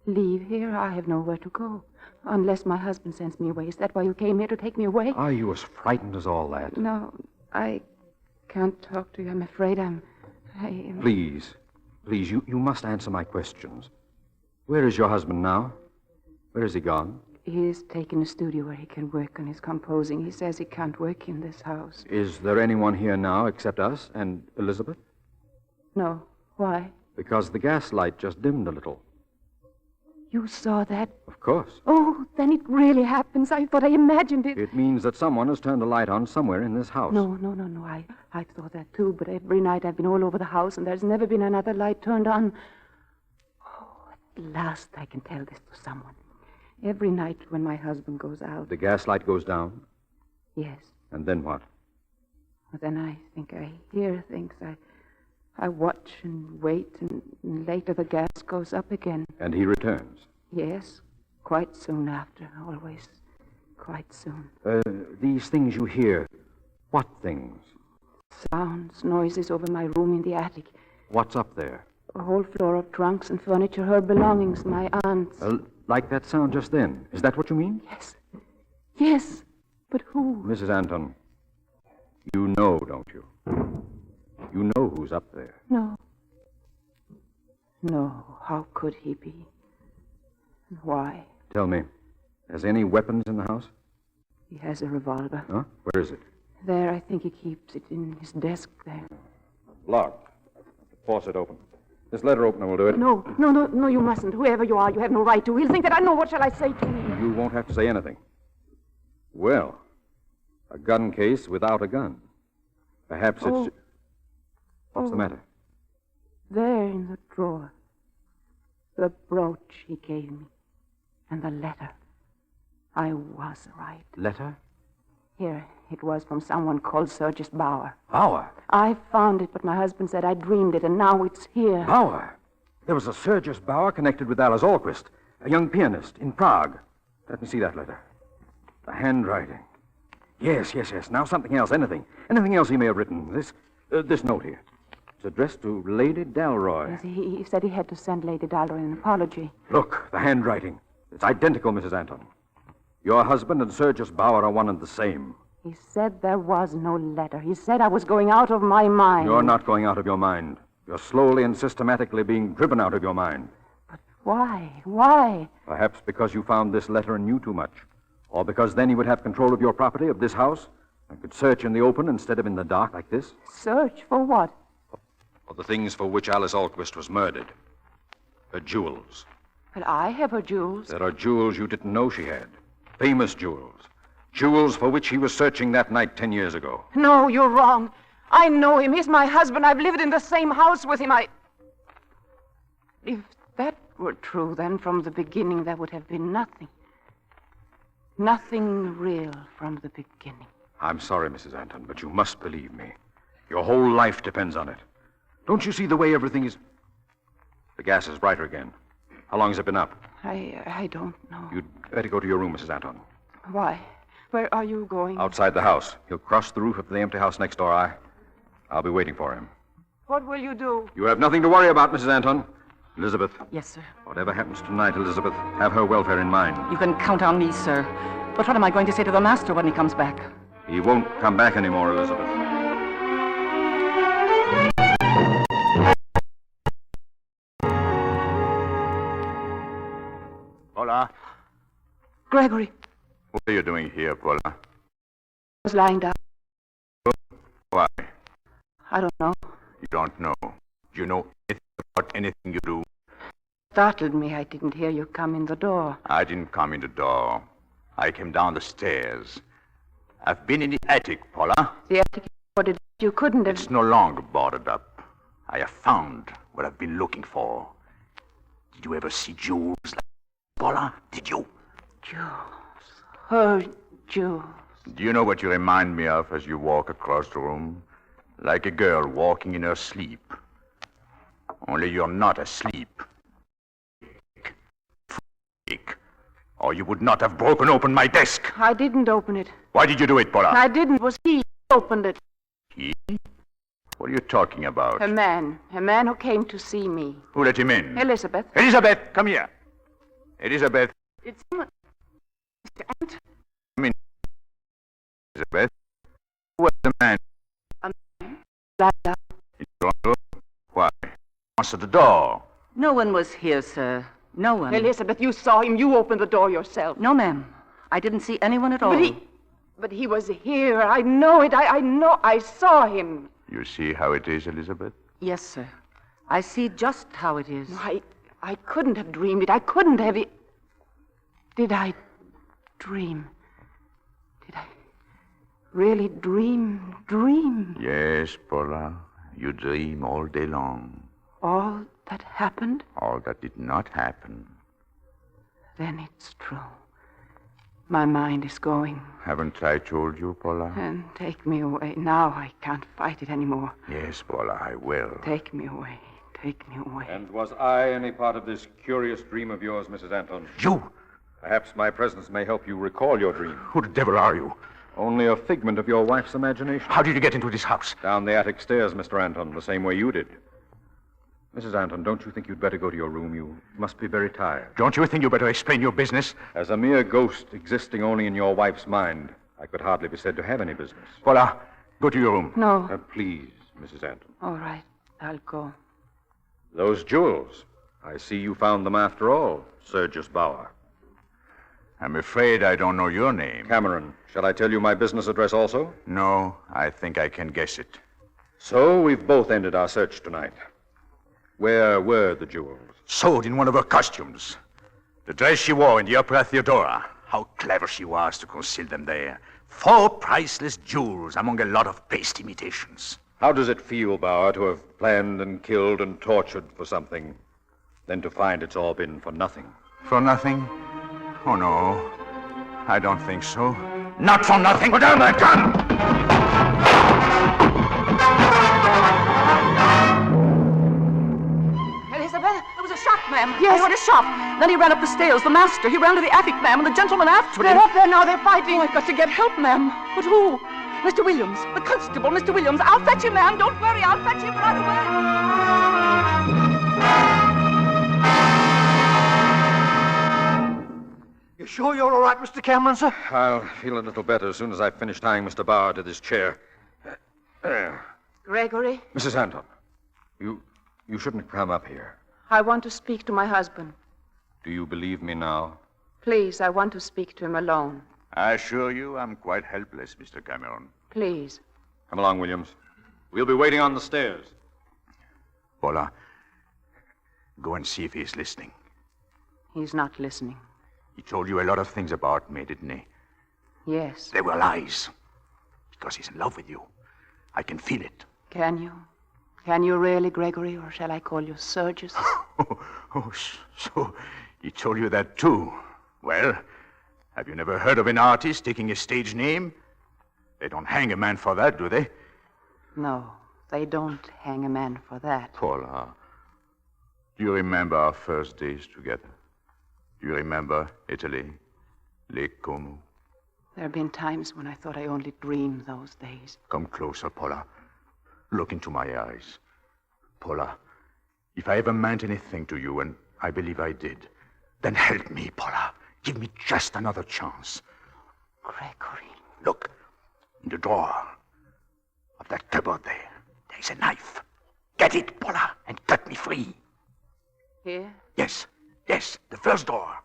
E: Leave here? I have nowhere to go. Unless my husband sends me away. Is that why you came here, to take me away?
C: Are you as frightened as all that?
E: No, I can't talk to you. I'm afraid
C: Please, you must answer my questions. Where is your husband now? Where is he gone?
E: He's taken a studio where he can work on his composing. He says he can't work in this house.
C: Is there anyone here now except us and Elizabeth?
E: No. Why?
C: Because the gaslight just dimmed a little.
E: You saw that?
C: Of course.
E: Oh, then it really happens. I thought I imagined it.
C: It means that someone has turned a light on somewhere in this house.
E: No. I thought that too, but every night I've been all over the house and there's never been another light turned on. Oh, at last I can tell this to someone. Every night when my husband goes out.
C: The gaslight goes down?
E: Yes.
C: And then what?
E: Well, then I think I hear things. I watch and wait, and later the gas goes up again.
C: And he returns?
E: Yes, quite soon after, always quite soon.
C: These things you hear, what things?
E: Sounds, noises over my room in the attic.
C: What's up there?
E: A whole floor of trunks and furniture, her belongings, my aunt's.
C: Like that sound just then. Is that what you mean?
E: Yes, but who?
C: Mrs. Anton, you know, don't you? You know who's up there.
E: No, how could he be? Why?
C: Tell me, has any weapons in the house?
E: He has a revolver.
C: Huh? Where is it?
E: There, I think he keeps it in his desk there.
C: Locked. Force it open. This letter opener will do it.
E: No, you mustn't. Whoever you are, you have no right to. He'll think that I know. What shall I say to him?
C: You won't have to say anything. Well, a gun case without a gun. Perhaps it's... What's the matter?
E: There in the drawer. The brooch he gave me. And the letter. I was right.
C: Letter?
E: Here, it was from someone called Sergis Bauer.
C: Bauer?
E: I found it, but my husband said I dreamed it, and now it's here.
C: Bauer? There was a Sergis Bauer connected with Alice Alquist, a young pianist in Prague. Let me see that letter. The handwriting. Yes. Now something else, anything. Anything else he may have written. This note here. It's addressed to Lady Dalroy.
E: Yes, he said he had to send Lady Dalroy an apology.
C: Look, the handwriting. It's identical, Mrs. Anton. Your husband and Sergis Bauer are one and the same.
E: He said there was no letter. He said I was going out of my mind.
C: You're not going out of your mind. You're slowly and systematically being driven out of your mind.
E: But why? Why?
C: Perhaps because you found this letter and knew too much. Or because then he would have control of your property, of this house. I could search in the open instead of in the dark like this.
E: Search for what?
A: For the things for which Alice Alquist was murdered. Her jewels.
E: But I have her jewels.
A: There are jewels you didn't know she had. Famous jewels. Jewels for which he was searching that night 10 years ago.
E: No, you're wrong. I know him. He's my husband. I've lived in the same house with him. If that were true, then from the beginning there would have been nothing. Nothing real from the beginning.
A: I'm sorry, Mrs. Anton, but you must believe me. Your whole life depends on it. Don't you see the way everything is... The gas is brighter again. How long has it been up?
E: I don't know.
A: You'd better go to your room, Mrs. Anton.
E: Why? Where are you going?
A: Outside the house. He'll cross the roof of the empty house next door. I'll be waiting for him.
E: What will you do?
A: You have nothing to worry about, Mrs. Anton. Elizabeth.
F: Yes, sir.
A: Whatever happens tonight, Elizabeth, have her welfare in mind.
F: You can count on me, sir. But what am I going to say to the master when he comes back?
A: He won't come back anymore, Elizabeth.
D: Paula?
E: Gregory.
D: What are you doing here, Paula?
E: I was lying down.
D: Why?
E: I don't know.
D: You don't know. Do you know anything about anything you do?
E: Startled me. I didn't hear you come in the door.
D: I didn't come in the door. I came down the stairs. I've been in the attic, Paula.
E: The attic is boarded. You couldn't have...
D: It's no longer boarded up. I have found what I've been looking for. Did you ever see jewels like Paula? Did you?
E: Jewels. Her jewels.
D: Do you know what you remind me of as you walk across the room? Like a girl walking in her sleep. Only you're not asleep. Or you would not have broken open my desk.
E: I didn't open it.
D: Why did you do it, Paula?
E: I didn't. It was he who opened it.
D: He? What are you talking about?
E: A man who came to see me.
D: Who let him in?
E: Elizabeth.
D: Elizabeth, come here. Elizabeth.
E: It's someone... Mr. Anton.
D: Come in. Elizabeth. Who was the man?
E: A man. Lied down.
D: In the room? Why? Answer the door.
F: No one was here, sir. No one.
E: Elizabeth, you saw him. You opened the door yourself.
F: No, ma'am. I didn't see anyone at all.
E: But he was here. I know it. I know. I saw him.
D: You see how it is, Elizabeth?
F: Yes, sir. I see just how it is.
E: I couldn't have dreamed it. I couldn't have it. Did I dream? Did I really dream?
D: Yes, Paula. You dream all day long.
E: All that happened?
D: All that did not happen.
E: Then it's true. My mind is going.
D: Haven't I told you, Paula?
E: And take me away. Now I can't fight it anymore.
D: Yes, Paula, I will.
E: Take me away. Take me away.
A: And was I any part of this curious dream of yours, Mrs. Anton?
D: You?
A: Perhaps my presence may help you recall your dream.
D: Who the devil are you?
A: Only a figment of your wife's imagination.
D: How did you get into this house?
A: Down the attic stairs, Mr. Anton, the same way you did. Mrs. Anton, don't you think you'd better go to your room? You must be very tired.
D: Don't you think you better explain your business?
A: As a mere ghost existing only in your wife's mind, I could hardly be said to have any business.
D: Paula, go to your room.
E: No.
A: Please, Mrs. Anton.
E: All right, I'll go.
A: Those jewels. I see you found them after all, Sergis Bauer.
D: I'm afraid I don't know your name.
A: Cameron. Shall I tell you my business address also?
D: No, I think I can guess it.
A: So we've both ended our search tonight. Where were the jewels?
D: Sewed in one of her costumes. The dress she wore in the Opera Theodora. How clever she was to conceal them there. 4 priceless jewels among a lot of paste imitations.
A: How does it feel, Bauer, to have planned and killed and tortured for something, then to find it's all been for nothing?
D: For nothing? Oh, no. I don't think so. Not for nothing. Put down that gun!
F: There was a shot, ma'am. Yes. I heard a shot. Then he ran up the stairs. The master. He ran to the attic, ma'am, and the gentleman after him.
E: They're up there now. They're fighting.
F: I've got to get help, ma'am. But who? Mr. Williams. The constable, Mr. Williams. I'll fetch him, ma'am. Don't worry. I'll fetch him right
K: away. You sure you're all right, Mr. Cameron, sir?
A: I'll feel a little better as soon as I finish tying Mr. Bauer to this chair.
E: Gregory?
A: Mrs. Anton, you shouldn't have come up here.
E: I want to speak to my husband.
A: Do you believe me now?
E: Please, I want to speak to him alone.
D: I assure you I'm quite helpless, Mr. Cameron.
E: Please.
C: Come along, Williams. We'll be waiting on the stairs.
D: Paula, go and see if he's listening.
E: He's not listening.
D: He told you a lot of things about me, didn't he?
E: Yes.
D: They were lies. Because he's in love with you. I can feel it.
E: Can you? Can you really, Gregory, or shall I call you Sergis?
D: So he told you that too. Well, have you never heard of an artist taking a stage name? They don't hang a man for that, do they?
E: No, they don't hang a man for that.
D: Paula, do you remember our first days together? Do you remember Italy, Lake Como?
E: There have been times when I thought I only dreamed those days.
D: Come closer, Paula. Look into my eyes. Paula, if I ever meant anything to you, and I believe I did, then help me, Paula. Give me just another chance.
E: Gregory.
D: Look, in the drawer of that cupboard there's a knife. Get it, Paula, and cut me free.
E: Here?
D: Yes, the first drawer.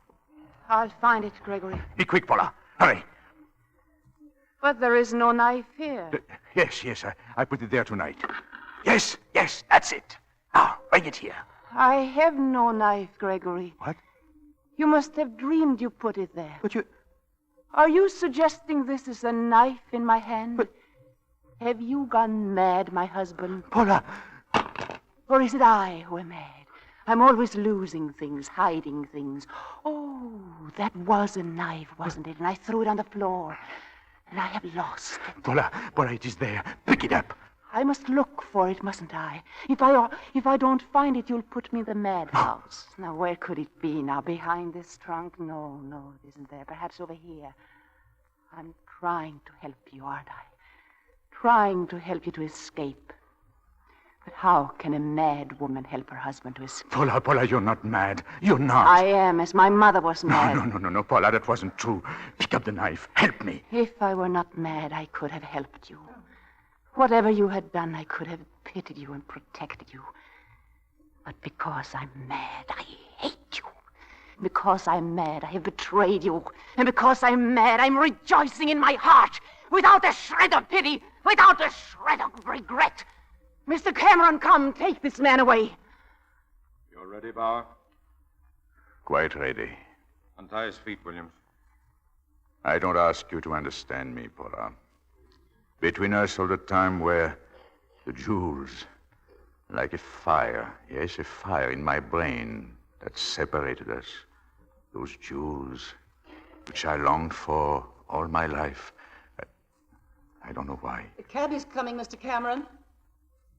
E: I'll find it, Gregory.
D: Be quick, Paula. Hurry.
E: But there is no knife here.
D: Yes, I put it there tonight. Yes, that's it. Now, bring it here.
E: I have no knife, Gregory.
D: What?
E: You must have dreamed you put it there.
D: But you...
E: Are you suggesting this is a knife in my hand?
D: But...
E: Have you gone mad, my husband?
D: Paula!
E: Or is it I who am mad? I'm always losing things, hiding things. Oh, that was a knife, wasn't it? And I threw it on the floor. And I have lost it.
D: Paula, it is there. Pick it up.
E: I must look for it, mustn't I? If I don't find it, you'll put me in the madhouse. Now, where could it be? Now, behind this trunk? No, it isn't there. Perhaps over here. I'm trying to help you, aren't I? Trying to help you to escape. But how can a mad woman help her husband to escape?
D: Paula, you're not mad. You're not.
E: I am, as my mother was mad.
D: No, Paula, that wasn't true. Pick up the knife. Help me.
E: If I were not mad, I could have helped you. Whatever you had done, I could have pitied you and protected you. But because I'm mad, I hate you. Because I'm mad, I have betrayed you. And because I'm mad, I'm rejoicing in my heart, without a shred of pity, without a shred of regret. Mr. Cameron, come, take this man away.
C: You're ready, Bauer?
D: Quite ready.
C: Untie his feet, Williams.
D: I don't ask you to understand me, Paula. Between us all the time were the jewels, like a fire. Yes, a fire in my brain that separated us. Those jewels which I longed for all my life. I don't know why.
F: The cab is coming, Mr. Cameron.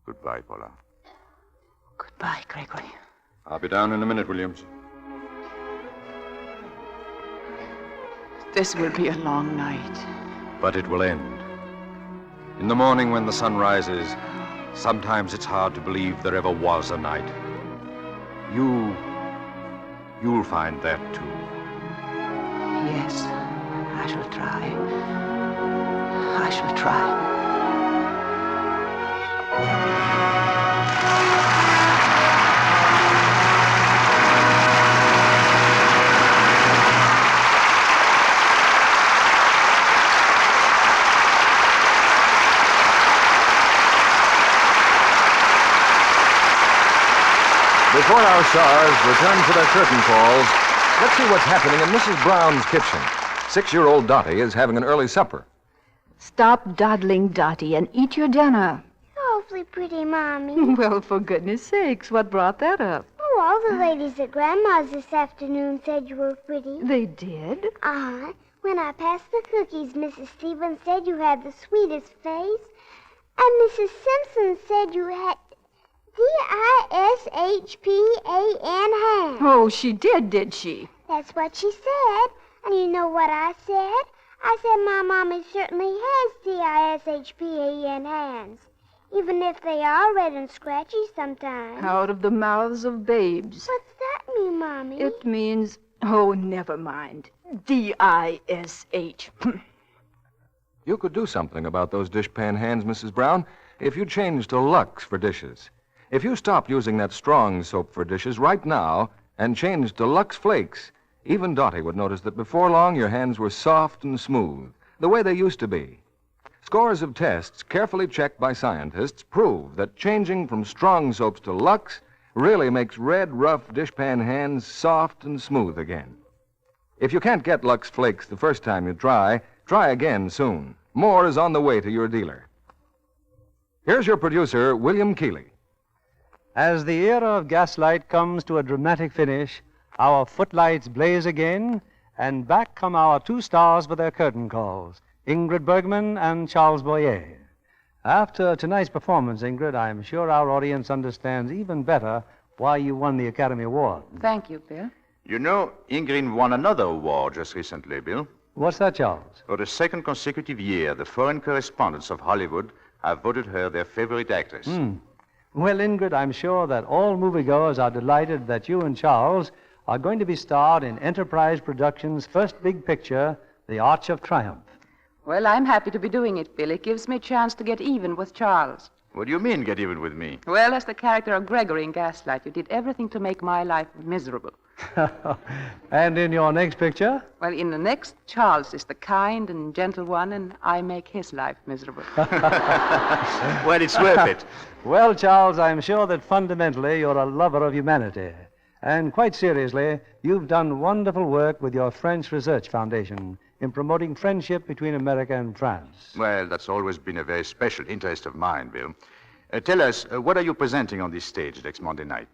D: Goodbye, Paula.
E: Goodbye, Gregory.
C: I'll be down in a minute, Williams.
E: This will be a long night.
C: But it will end. In the morning when the sun rises, sometimes it's hard to believe there ever was a night. You'll find that too.
E: Yes, I shall try. I shall try.
A: Before our stars return for their curtain calls, let's see what's happening in Mrs. Brown's kitchen. 6-year-old Dottie is having an early supper.
M: Stop dawdling, Dottie, and eat your dinner.
I: Awfully pretty, Mommy.
M: Well, for goodness sakes, what brought that up?
I: Oh, all the ladies at Grandma's this afternoon said you were pretty.
M: They did?
I: Uh-huh. When I passed the cookies, Mrs. Stevens said you had the sweetest face. And Mrs. Simpson said you had Dishpan hands.
M: Oh, she did she?
I: That's what she said. And you know what I said? I said my mommy certainly has Dishpan hands, even if they are red and scratchy sometimes.
M: Out of the mouths of babes.
I: What's that mean, Mommy?
M: It means, oh, never mind. D-I-S-H.
A: You could do something about those dishpan hands, Mrs. Brown, if you changed to Lux for dishes. If you stopped using that strong soap for dishes right now and changed to Lux Flakes, even Dottie would notice that before long your hands were soft and smooth, the way they used to be. Scores of tests carefully checked by scientists prove that changing from strong soaps to Lux really makes red, rough dishpan hands soft and smooth again. If you can't get Lux Flakes the first time you try again soon. More is on the way to your dealer. Here's your producer, William Keeley.
B: As the era of Gaslight comes to a dramatic finish, our footlights blaze again, and back come our two stars for their curtain calls, Ingrid Bergman and Charles Boyer. After tonight's performance, Ingrid, I'm sure our audience understands even better why you won the Academy Award.
E: Thank you, Bill.
D: You know, Ingrid won another award just recently, Bill.
B: What's that, Charles?
D: For the second consecutive year, the foreign correspondents of Hollywood have voted her their favorite actress.
B: Well, Ingrid, I'm sure that all moviegoers are delighted that you and Charles are going to be starred in Enterprise Productions' first big picture, The Arch of Triumph.
E: Well, I'm happy to be doing it, Bill. It gives me a chance to get even with Charles.
D: What do you mean, get even with me?
E: Well, as the character of Gregory in Gaslight, you did everything to make my life miserable.
B: And in your next picture?
E: Well, in the next, Charles is the kind and gentle one, and I make his life miserable.
D: Well, it's worth it.
B: Well, Charles, I'm sure that fundamentally you're a lover of humanity. And quite seriously, you've done wonderful work with your French Research Foundation in promoting friendship between America and France.
D: Well, that's always been a very special interest of mine, Bill. Tell us, what are you presenting on this stage next Monday night?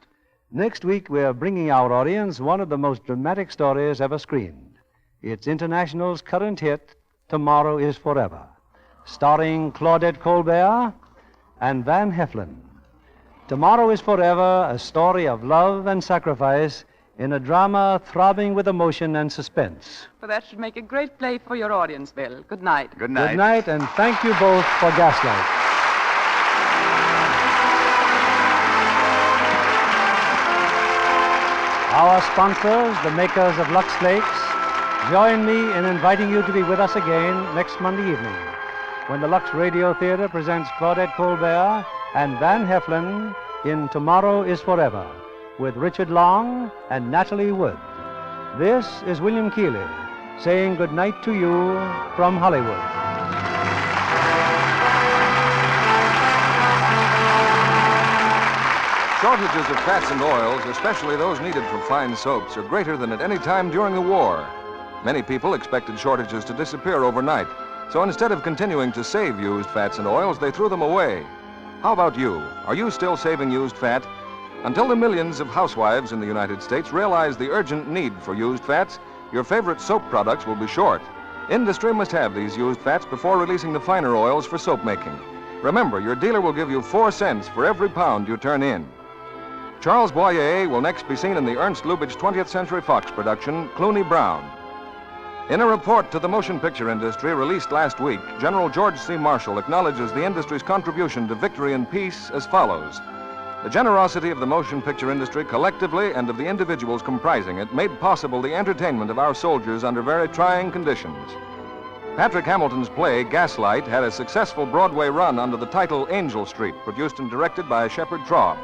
B: Next week, we're bringing our audience one of the most dramatic stories ever screened. It's International's current hit, Tomorrow is Forever, starring Claudette Colbert and Van Heflin. Tomorrow is Forever, a story of love and sacrifice in a drama throbbing with emotion and suspense.
E: Well, that should make a great play for your audience, Bill. Good night.
D: Good night.
B: Good night, and thank you both for Gaslight. Our sponsors, the makers of Lux Flakes, join me in inviting you to be with us again next Monday evening when the Lux Radio Theatre presents Claudette Colbert and Van Heflin in Tomorrow is Forever with Richard Long and Natalie Wood. This is William Keeley saying good night to you from Hollywood.
A: Shortages of fats and oils, especially those needed for fine soaps, are greater than at any time during the war. Many people expected shortages to disappear overnight, so instead of continuing to save used fats and oils, they threw them away. How about you? Are you still saving used fat? Until the millions of housewives in the United States realize the urgent need for used fats, your favorite soap products will be short. Industry must have these used fats before releasing the finer oils for soap making. Remember, your dealer will give you 4 cents for every pound you turn in. Charles Boyer will next be seen in the Ernst Lubitsch 20th Century Fox production, Clooney Brown. In a report to the motion picture industry released last week, General George C. Marshall acknowledges the industry's contribution to victory and peace as follows. The generosity of the motion picture industry collectively and of the individuals comprising it made possible the entertainment of our soldiers under very trying conditions. Patrick Hamilton's play, Gaslight, had a successful Broadway run under the title Angel Street, produced and directed by Shepard Traub.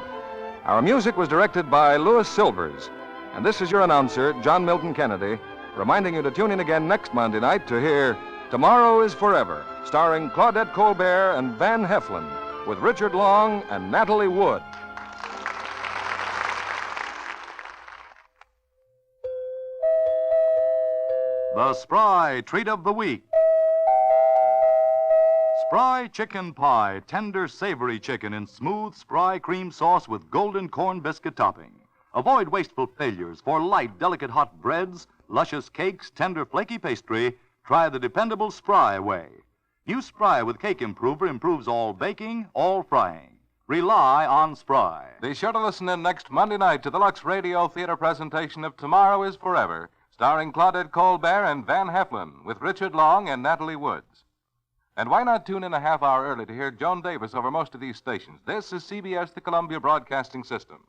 A: Our music was directed by Louis Silvers. And this is your announcer, John Milton Kennedy, reminding you to tune in again next Monday night to hear Tomorrow is Forever, starring Claudette Colbert and Van Heflin, with Richard Long and Natalie Wood.
N: The Spry Treat of the Week. Spry chicken pie, tender, savory chicken in smooth Spry cream sauce with golden corn biscuit topping. Avoid wasteful failures for light, delicate hot breads, luscious cakes, tender, flaky pastry. Try the dependable Spry way. New Spry with Cake Improver improves all baking, all frying. Rely on Spry.
A: Be sure to listen in next Monday night to the Lux Radio Theatre presentation of Tomorrow is Forever, starring Claudette Colbert and Van Heflin, with Richard Long and Natalie Woods. And why not tune in a half hour early to hear Joan Davis over most of these stations? This is CBS, the Columbia Broadcasting System.